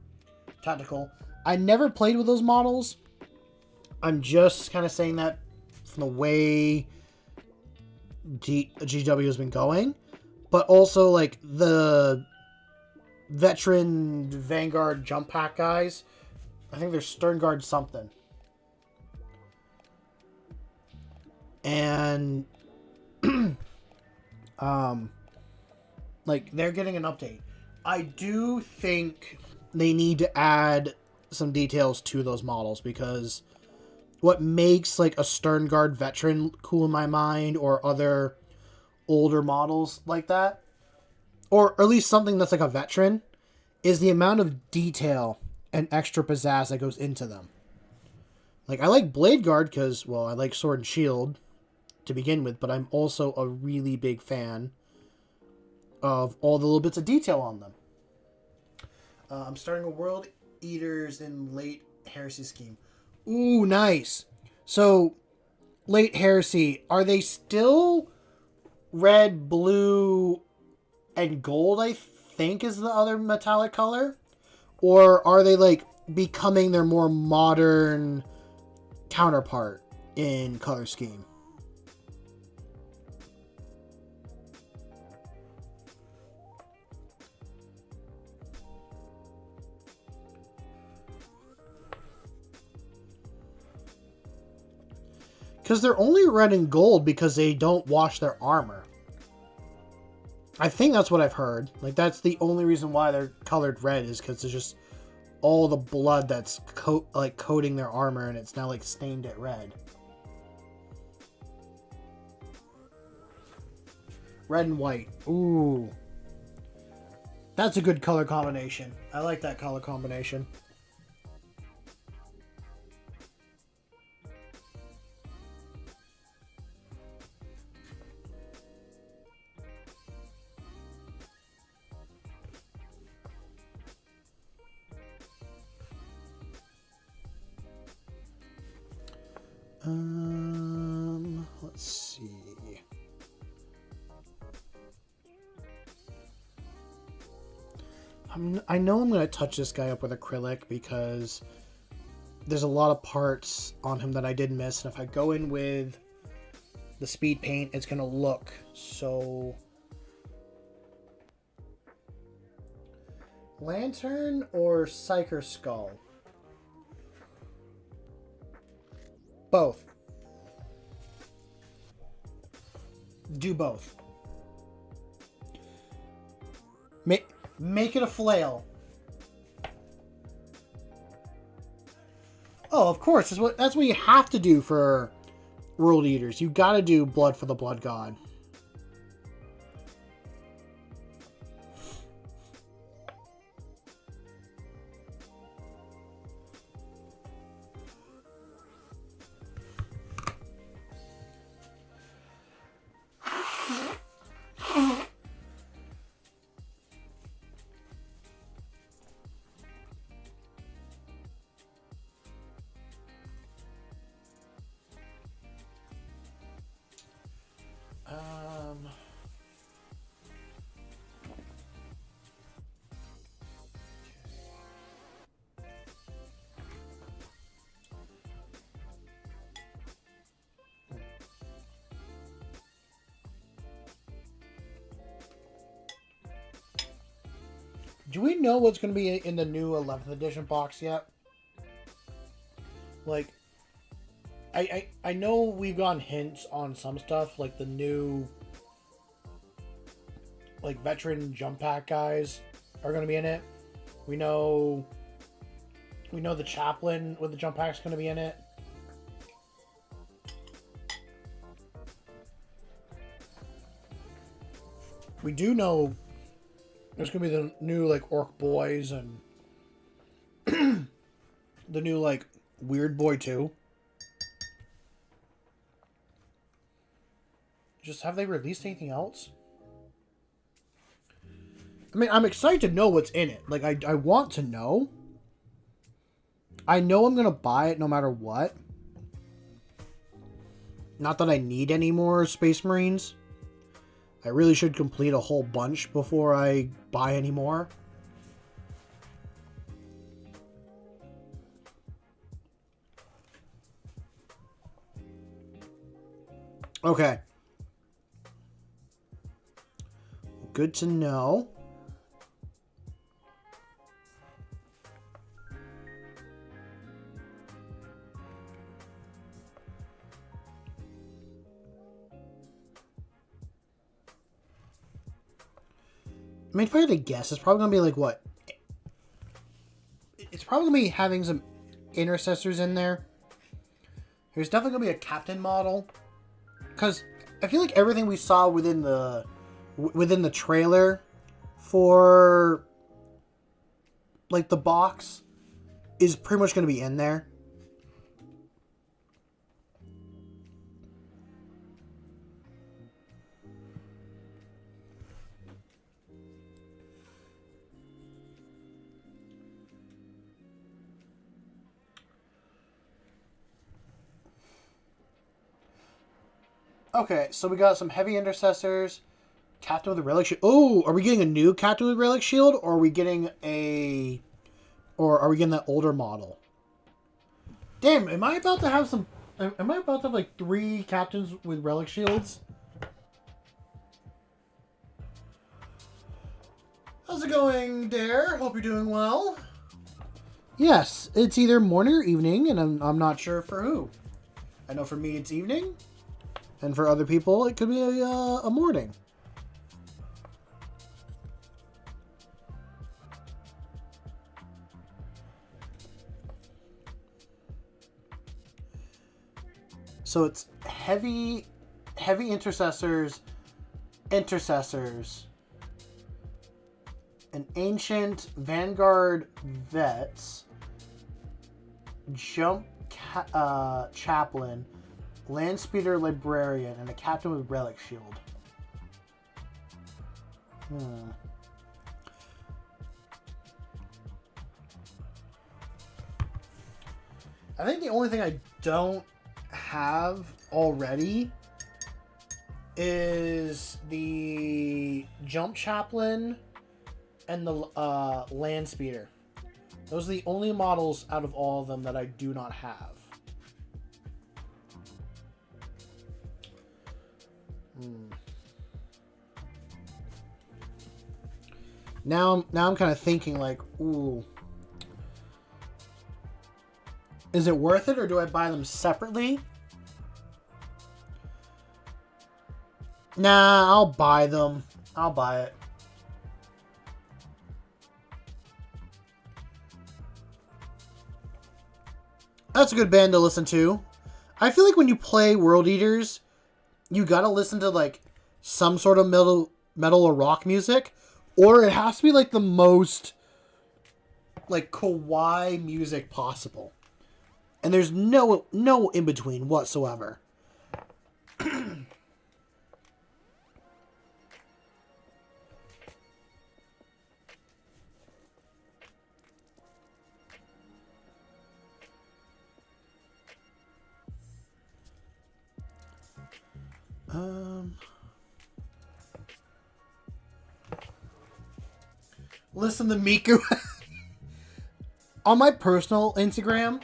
Tactical. I never played with those models. I'm just kind of saying that from the way GW has been going. But also, like, the veteran Vanguard jump pack guys, I think they're Sternguard something. And like, they're getting an update. I do think they need to add some details to those models, because what makes, like, a Sternguard veteran cool in my mind, or other older models like that, or at least something that's like a veteran, is the amount of detail and extra pizzazz that goes into them. Like, I like Blade Guard because, well, I like Sword and Shield to begin with, but I'm also a really big fan of all the little bits of detail on them. I'm starting a World Eaters in Late Heresy scheme. Ooh, nice. So, Late Heresy, are they still red, blue, and gold, I think is the other metallic color? Or are they, like, becoming their more modern counterpart in color scheme? Because they're only red and gold because they don't wash their armor. I think that's what I've heard. Like, that's the only reason why they're colored red is because it's just all the blood that's coating their armor, and it's now like stained it red. Red and white. Ooh. That's a good color combination. I like that color combination. Let's see. I know I'm going to touch this guy up with acrylic because there's a lot of parts on him that I did miss. And if I go in with the speed paint, it's going to look so... Lantern or Psyker Skull? Both. Do both. Make it a flail. Oh, of course. That's what you have to do for World Eaters. You gotta do blood for the Blood God. Do we know what's going to be in the new 11th edition box yet? Like, I know we've gotten hints on some stuff, like the new, like, veteran jump pack guys are going to be in it. We know the chaplain with the jump pack is going to be in it. We do know there's going to be the new, like, Orc Boys and the new, like, Weird Boy too. Just, have they released anything else? I mean, I'm excited to know what's in it. Like, I want to know. I know I'm going to buy it no matter what. Not that I need any more Space Marines. I really should complete a whole bunch before I buy any more. Okay. Good to know. I mean, if I had to guess, it's probably going to be like what? It's probably going to be having some intercessors in there. There's definitely going to be a captain model. Because I feel like everything we saw within the trailer for, like, the box is pretty much going to be in there. Okay, so we got some heavy intercessors. Captain with a relic shield. Oh, are we getting a new Captain with relic shield, or are we getting that older model? Damn, am I about to have like 3 captains with relic shields? How's it going, Dare? Hope you're doing well. Yes, it's either morning or evening, and I'm not sure for who. I know for me it's evening, and for other people it could be a morning. So it's heavy intercessors, an ancient vanguard vets, jump chaplain, land speeder librarian, and a captain with relic shield. I think the only thing I don't have already is the jump chaplain and the land speeder. Those are the only models out of all of them that I do not have. Now I'm kind of thinking like, ooh, is it worth it, or do I buy them separately? Nah, I'll buy them. I'll buy it. That's a good band to listen to. I feel like when you play World Eaters, you gotta listen to like some sort of metal or rock music, or it has to be like the most like kawaii music possible. And there's no in between whatsoever. Listen to Miku. On my personal Instagram,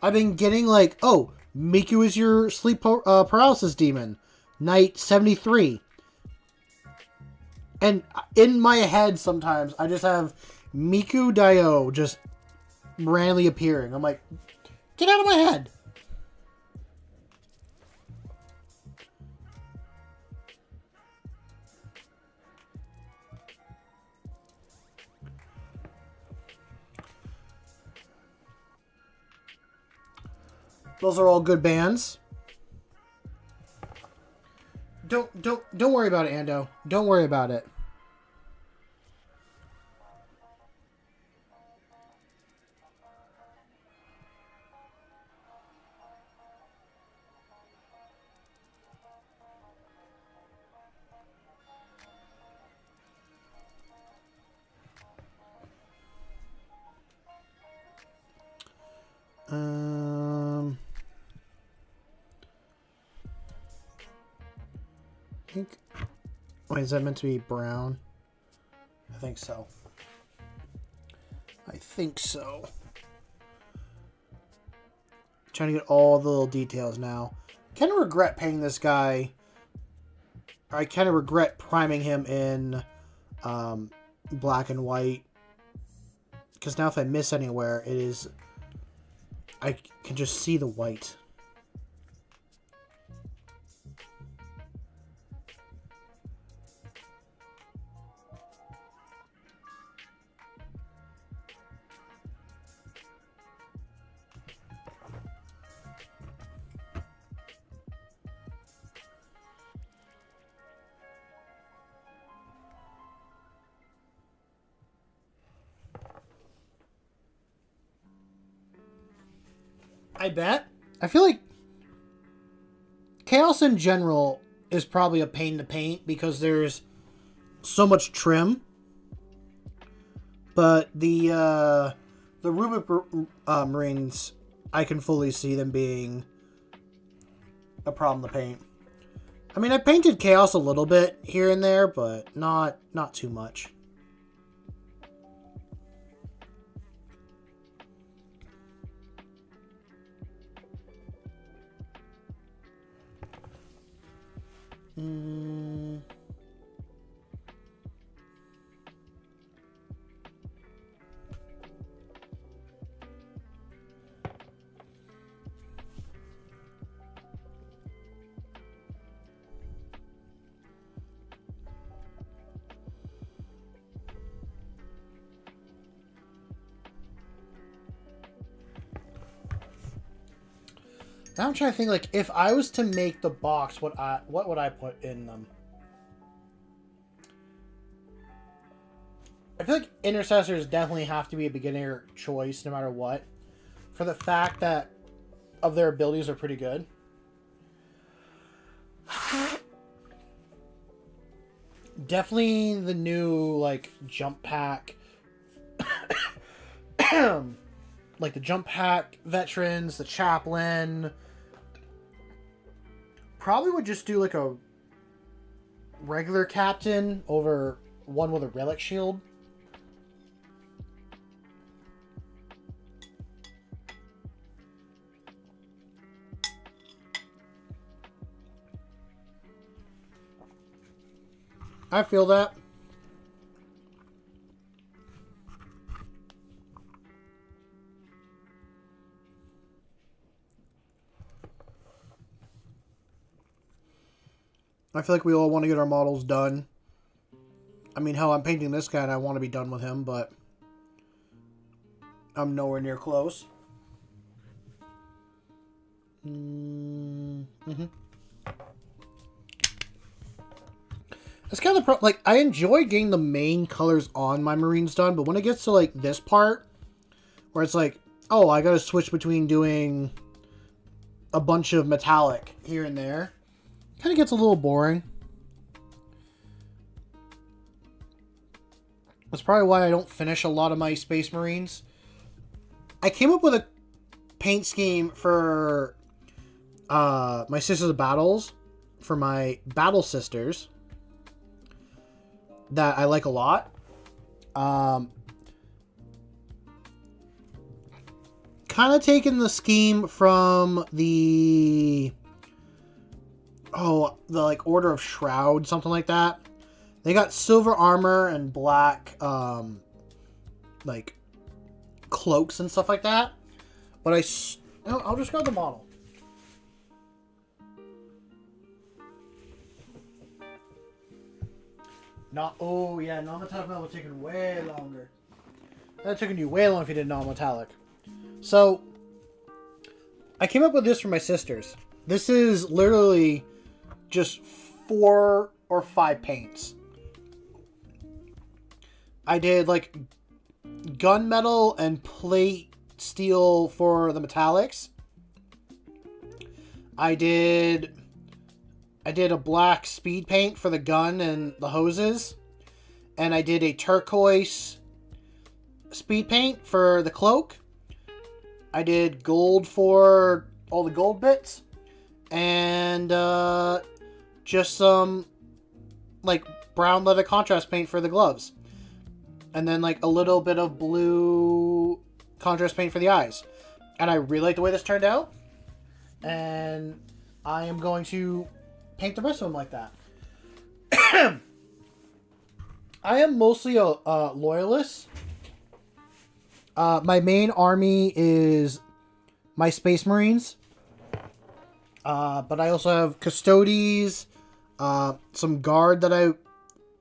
I've been getting like, oh, Miku is your sleep paralysis demon. Night 73. And in my head sometimes, I just have Miku Dio just randomly appearing. I'm like, get out of my head. Those are all good bands. Don't worry about it, Ando. Don't worry about it. I think. Wait, is that meant to be brown? I think so. Trying to get all the little details now. Kind of regret paying this guy. I kind of regret priming him in black and white. Because now if I miss anywhere, it is... I can just see the white. I bet. I feel like Chaos in general is probably a pain to paint because there's so much trim. But the Rubik Marines, I can fully see them being a problem to paint. I mean, I painted Chaos a little bit here and there, but not too much. Now I'm trying to think, like, if I was to make the box, what would I put in them? I feel like intercessors definitely have to be a beginner choice no matter what, for the fact that of their abilities are pretty good. Definitely the new, like, jump pack. Like the jump pack veterans, the chaplain. Probably would just do like a regular captain over one with a relic shield. I feel that. I feel like we all want to get our models done. I mean, hell, I'm painting this guy and I want to be done with him, but I'm nowhere near close. That's kind of the like, I enjoy getting the main colors on my Marines done, but when it gets to like this part, where it's like, oh, I gotta switch between doing a bunch of metallic here and there, kind of gets a little boring. That's probably why I don't finish a lot of my Space Marines. I came up with a paint scheme for my Sisters of Battles, for my Battle Sisters, that I like a lot. Kind of taking the scheme from the like Order of Shroud, something like that. They got silver armor and black like cloaks and stuff like that. But I'll just grab the model. Oh yeah, non-metallic metal would take way longer. That would taken you way long if you did non-metallic. So I came up with this for my sisters. This is literally just 4 or 5 paints. I did like gunmetal and plate steel for the metallics. I did a black speed paint for the gun and the hoses. And I did a turquoise speed paint for the cloak. I did gold for all the gold bits. And just some like brown leather contrast paint for the gloves. And then like a little bit of blue contrast paint for the eyes. And I really like the way this turned out. And I am going to paint the rest of them like that. I am mostly a loyalist. My main army is my Space Marines. But I also have Custodes, some guard that I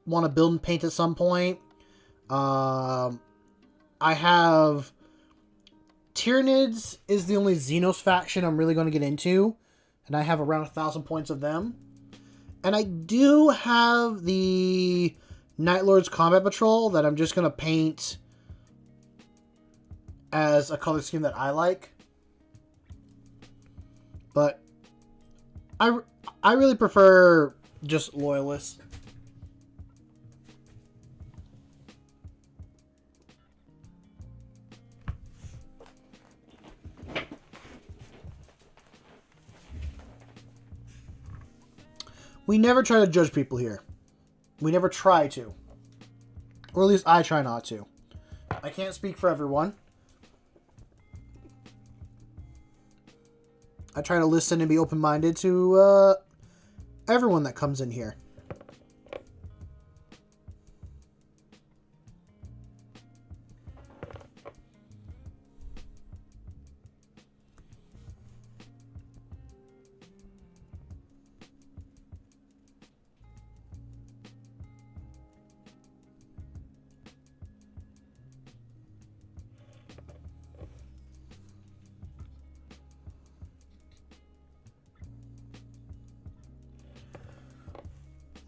want to build and paint at some point. I have Tyranids is the only Xenos faction I'm really going to get into. And I have around 1,000 points of them. And I do have the Night Lords Combat Patrol that I'm just going to paint as a color scheme that I like. But I really prefer just Loyalists. We never try to judge people here. We never try to. Or at least I try not to. I can't speak for everyone. I try to listen and be open-minded to everyone that comes in here.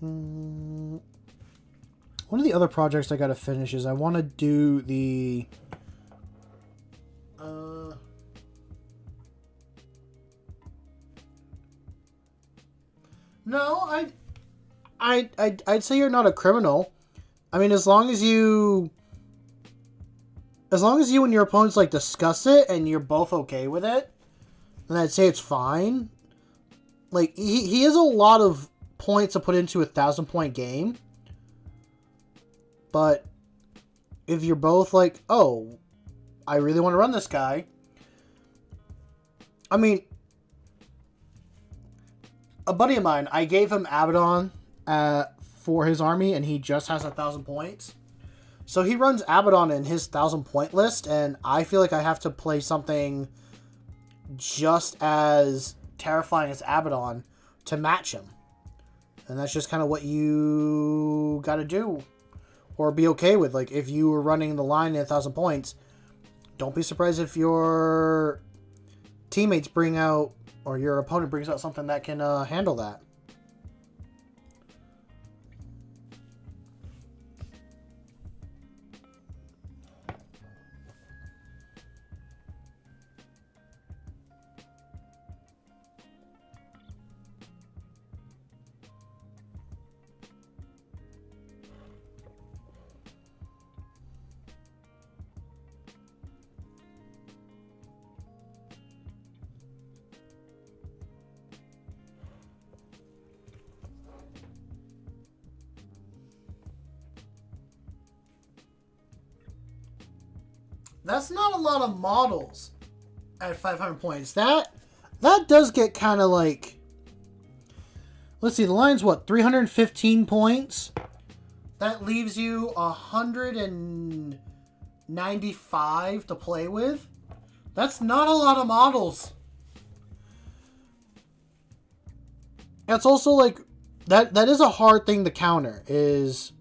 One of the other projects I gotta finish is I want to do the... No, I'd say you're not a criminal. I mean, as long as you and your opponents like discuss it and you're both okay with it, then I'd say it's fine. Like he has a lot of points to put into a 1,000-point game, but if you're both like, oh, I really want to run this guy. I mean, a buddy of mine, I gave him Abaddon for his army, and he just has 1,000 points. So he runs Abaddon in his 1,000-point list, and I feel like I have to play something just as terrifying as Abaddon to match him. And that's just kind of what you got to do, or be okay with. Like, if you were running the line at 1,000 points, don't be surprised if your teammates bring out, or your opponent brings out something that can handle that. That's not a lot of models at 500 points. That does get kind of like... Let's see, the line's what? 315 points? That leaves you 195 to play with. That's not a lot of models. It's also like... That is a hard thing to counter, is...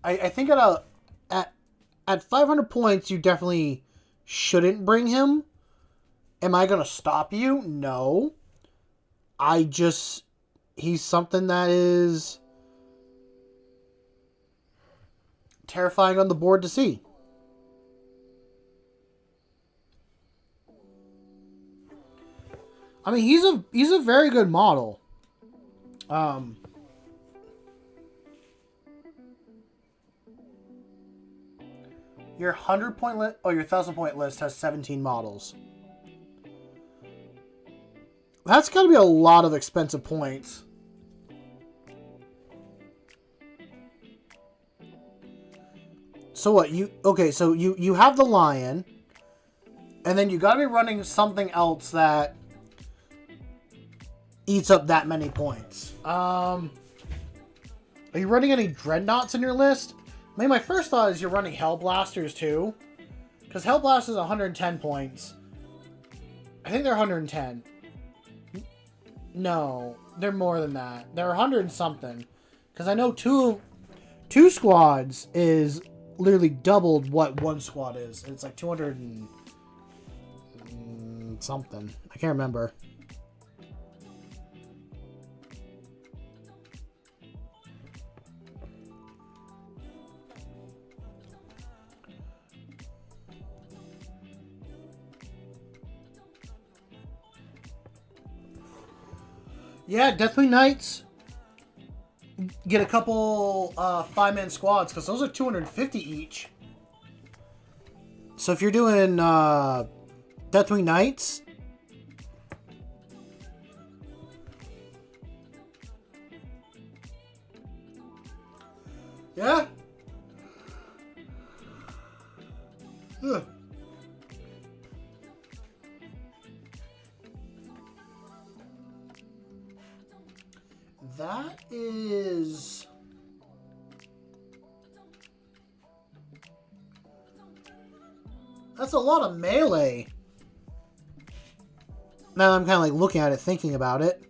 I think at 500 points, you definitely shouldn't bring him. Am I going to stop you? No. He's something that is terrifying on the board to see. I mean, he's a very good model. Your 100-point list, your 1,000-point list has 17 models. That's got to be a lot of expensive points. So what? So you have the lion, and then you got to be running something else that eats up that many points. Are you running any dreadnoughts in your list? I mean, my first thought is you're running Hellblasters too, because Hellblasters is 110 points. I think they're 110. No, they're more than that. They're 100 and something, because I know two squads is literally doubled what one squad is. It's like 200 and something. I can't remember. Yeah, Deathwing Knights get a couple 5-man squads, because those are 250 each. So if you're doing Deathwing Knights, yeah. Ugh. That is... That's a lot of melee. Now I'm kind of like looking at it, thinking about it.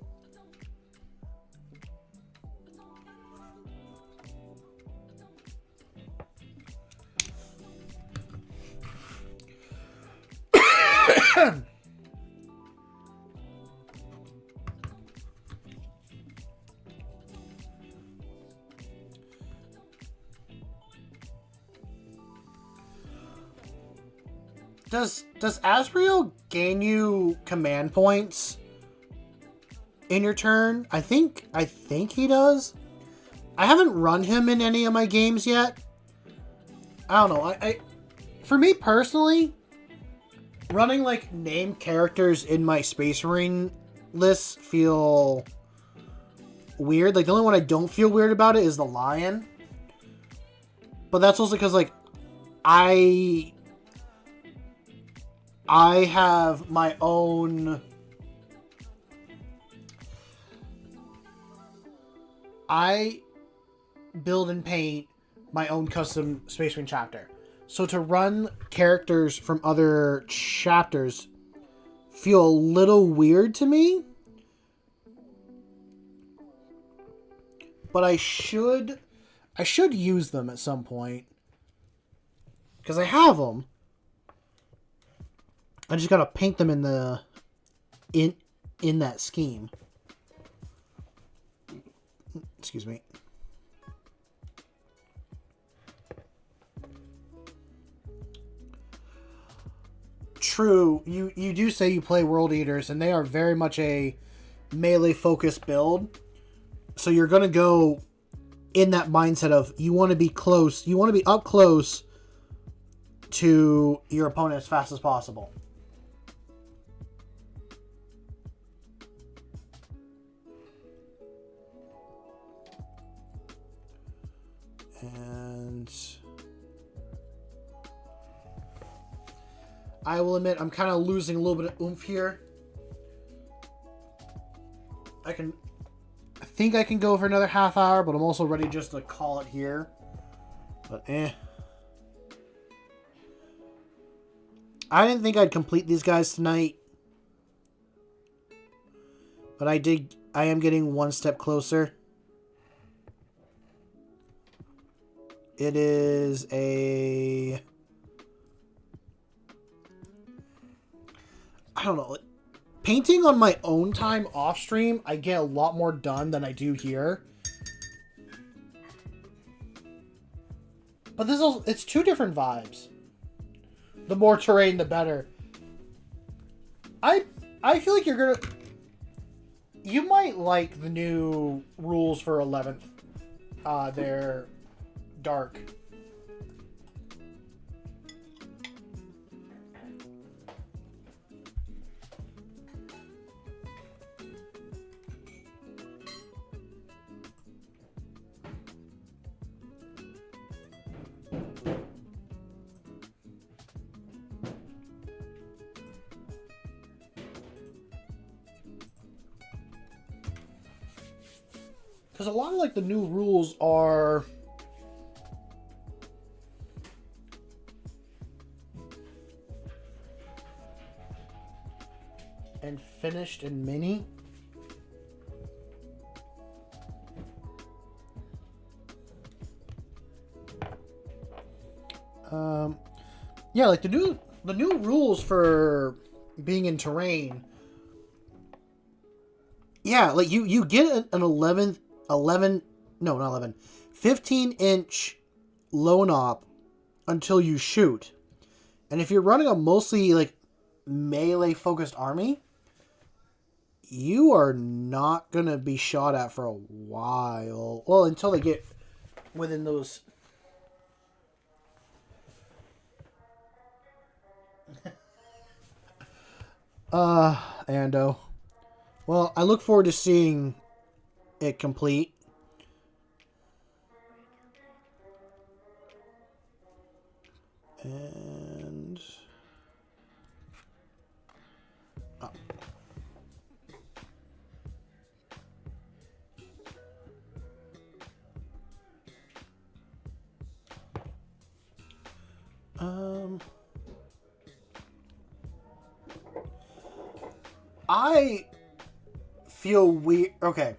Does Asriel gain you command points in your turn? I think he does. I haven't run him in any of my games yet. I don't know. I for me personally, running like named characters in my Space Marine lists feel weird. Like the only one I don't feel weird about it is the Lion. But that's also because like I have my own. I build and paint my own custom Space Marine chapter. So to run characters from other chapters feel a little weird to me. But I should use them at some point. Because I have them. I just gotta paint them in the in that scheme. Excuse me. True, you do say you play World Eaters, and they are very much a melee focused build. So you're gonna go in that mindset of you want to be close, you want to be up close to your opponent as fast as possible. And I will admit I'm kind of losing a little bit of oomph here. I think I can go for another half hour, but I'm also ready just to call it here. But I didn't think I'd complete these guys tonight. But I am getting one step closer. It is a... I don't know. Painting on my own time off stream, I get a lot more done than I do here. But this is, it's two different vibes. The more terrain, the better. I feel like you're gonna... You might like the new rules for 11th. They're dark. Because a lot of like the new rules are and finished in mini. Yeah, like the new rules for being in terrain. Yeah, like you get an 15-inch lone op until you shoot. And if you're running a mostly like melee focused army, you are not going to be shot at for a while. Well, until they get within those... Ando. Well, I look forward to seeing it complete. And... I feel weird. Okay.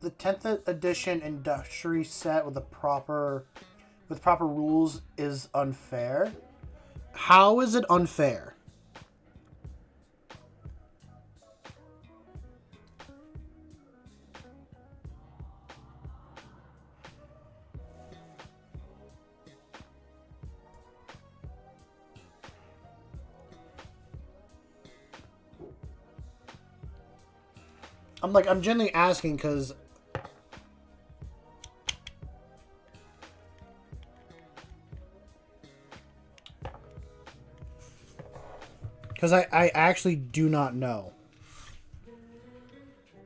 The 10th edition industry set with proper rules is unfair. How is it unfair? I'm genuinely asking because I actually do not know.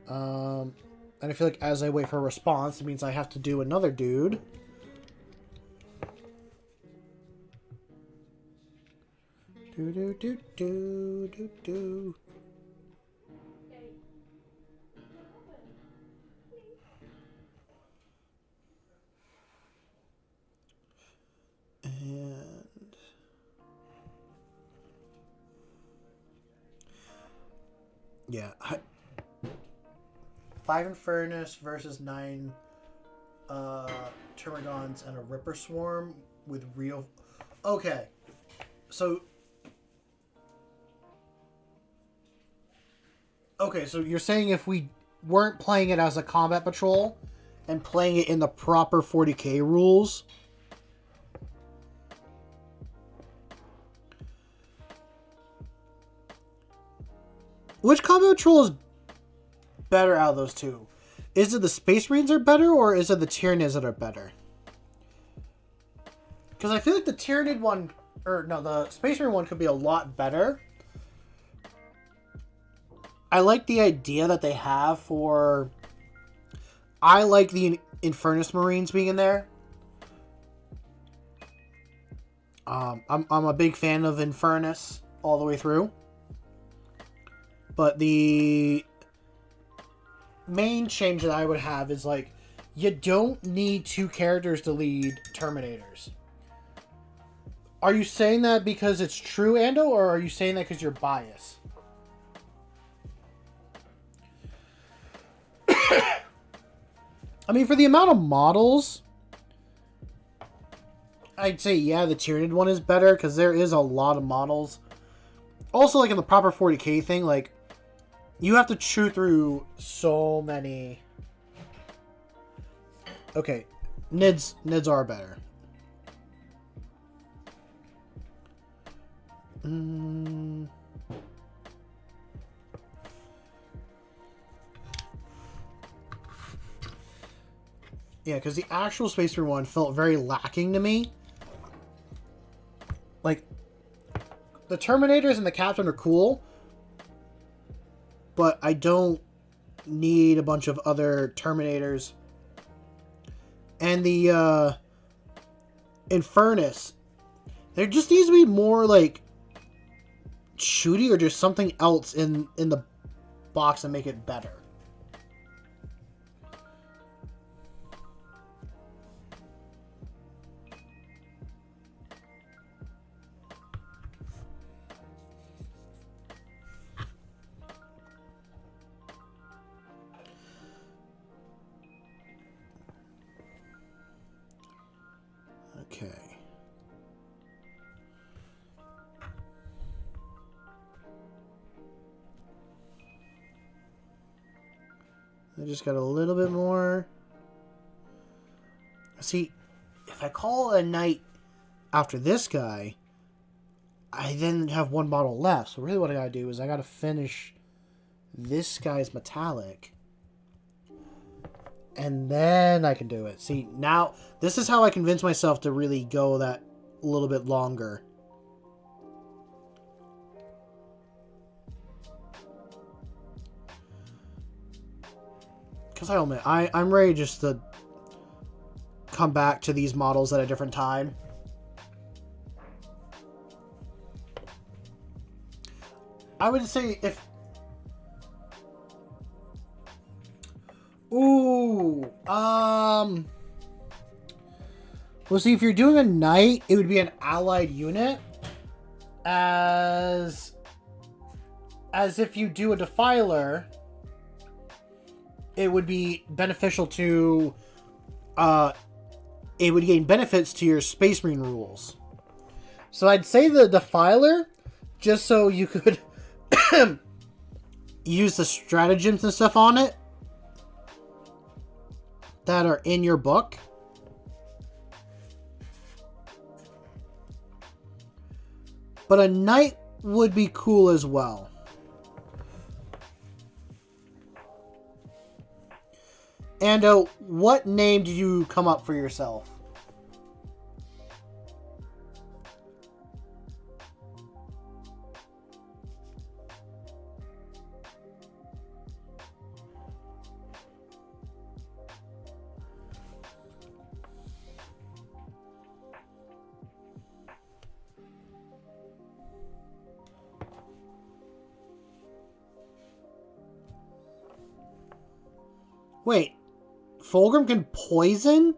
And I feel like as I wait for a response, it means I have to do another dude. Do do do do do do. And yeah, 5 Infernus versus 9 Termagants and a Ripper Swarm with real. Okay, so you're saying if we weren't playing it as a combat patrol and playing it in the proper 40k rules. Which combat patrol is better out of those two? Is it the Space Marines are better, or is it the Tyranids that are better? Because I feel like the Tyranid one, or no, the Space Marine one could be a lot better. I like the idea that they have for... I like the Infernus Marines being in there. I'm a big fan of Infernus all the way through. But the main change that I would have is, like, you don't need 2 characters to lead Terminators. Are you saying that because it's true, Ando, or are you saying that because you're biased? I mean, for the amount of models, I'd say, yeah, the Tyranid one is better, because there is a lot of models. Also, like, in the proper 40k thing, like, you have to chew through so many... Okay, Nids are better. Yeah, because the actual Space Marine one felt very lacking to me. Like, the Terminators and the Captain are cool, but I don't need a bunch of other Terminators. And the Infernus, there just needs to be more, like, shooty or just something else in the box to make it better. Okay. I just got a little bit more. See, if I call a night after this guy, I then have 1 model left. So really what I gotta do is I gotta finish this guy's metallic. And then I can do it. See, now, this is how I convince myself to really go that a little bit longer. Because I'll admit, I'm ready just to come back to these models at a different time. I would say if... Ooh, well, see, if you're doing a knight, it would be an allied unit. As if you do a defiler, it would be beneficial to, it would gain benefits to your Space Marine rules. So I'd say the defiler, just so you could use the stratagems and stuff on it that are in your book. But a knight would be cool as well. Ando, what name did you come up for yourself? Wait, Fulgrim can poison?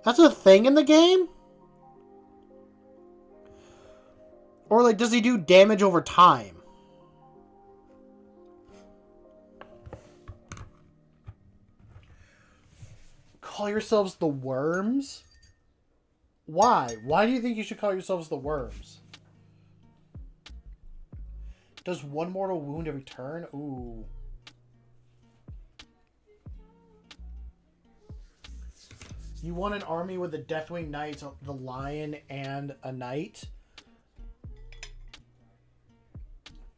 That's a thing in the game? Or, like, does he do damage over time? Call yourselves the Worms? Why? Why do you think you should call yourselves the Worms? Does one mortal wound every turn? Ooh. You want an army with the Deathwing Knights, the Lion, and a Knight?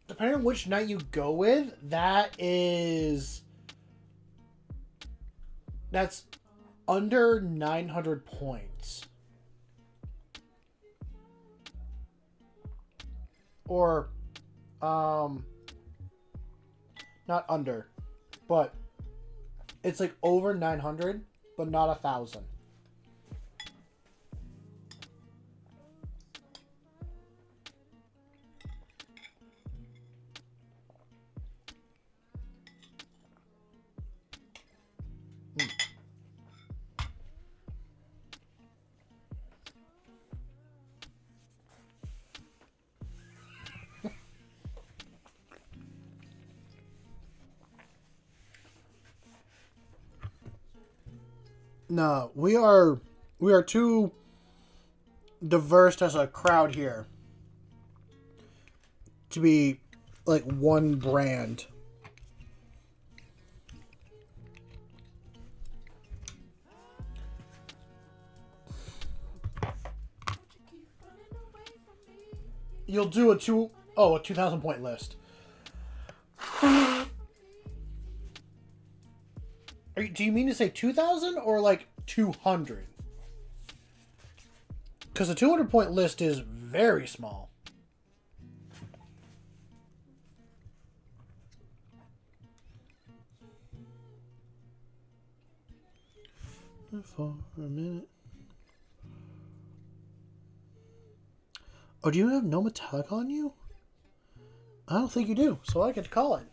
Depending on which knight you go with, that's under 900 points. Or, not under, but it's like over 900, but not 1,000. No, we are too diverse as a crowd here to be like one brand. You'll do a 2,000 point list. Do you mean to say 2,000 or like 200? Because a 200 point list is very small. For a minute. Oh, do you have no metallic on you? I don't think you do, so I get to call it.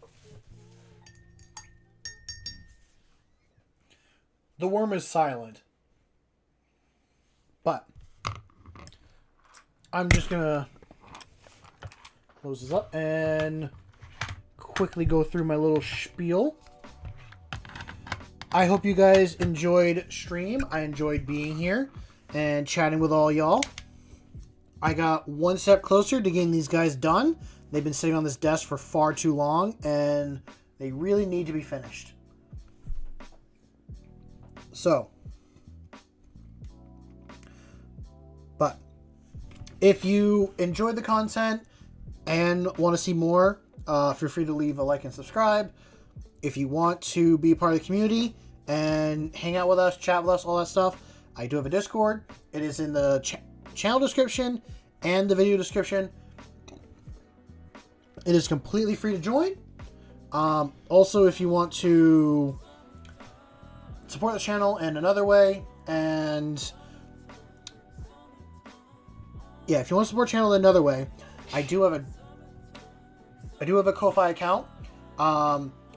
The worm is silent. But I'm just gonna close this up and quickly go through my little spiel. I hope you guys enjoyed stream. I enjoyed being here and chatting with all y'all. I got one step closer to getting these guys done. They've been sitting on this desk for far too long, and they really need to be finished. So, but if you enjoyed the content and want to see more, feel free to leave a like and subscribe. If you want to be a part of the community and hang out with us, chat with us, all that stuff, I do have a Discord. It is in the channel description and the video description. It is completely free to join. Also, if you want to support the channel in another way, and yeah, if you want to support the channel in another way, I do have a Ko-Fi account.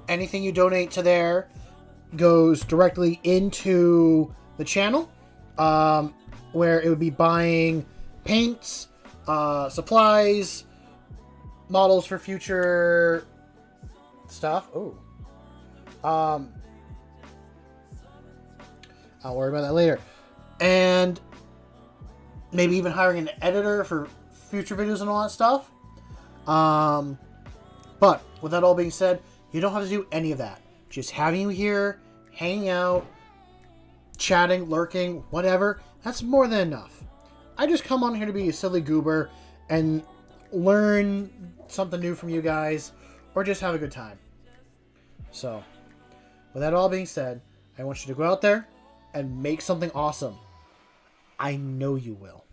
Anything you donate to there goes directly into the channel, where it would be buying paints, supplies, models for future stuff. Oh, I'll worry about that later. And maybe even hiring an editor for future videos and all that stuff. But with that all being said, you don't have to do any of that. Just having you here, hanging out, chatting, lurking, whatever, that's more than enough. I just come on here to be a silly goober and learn something new from you guys, or just have a good time. So, with that all being said, I want you to go out there and make something awesome. I know you will.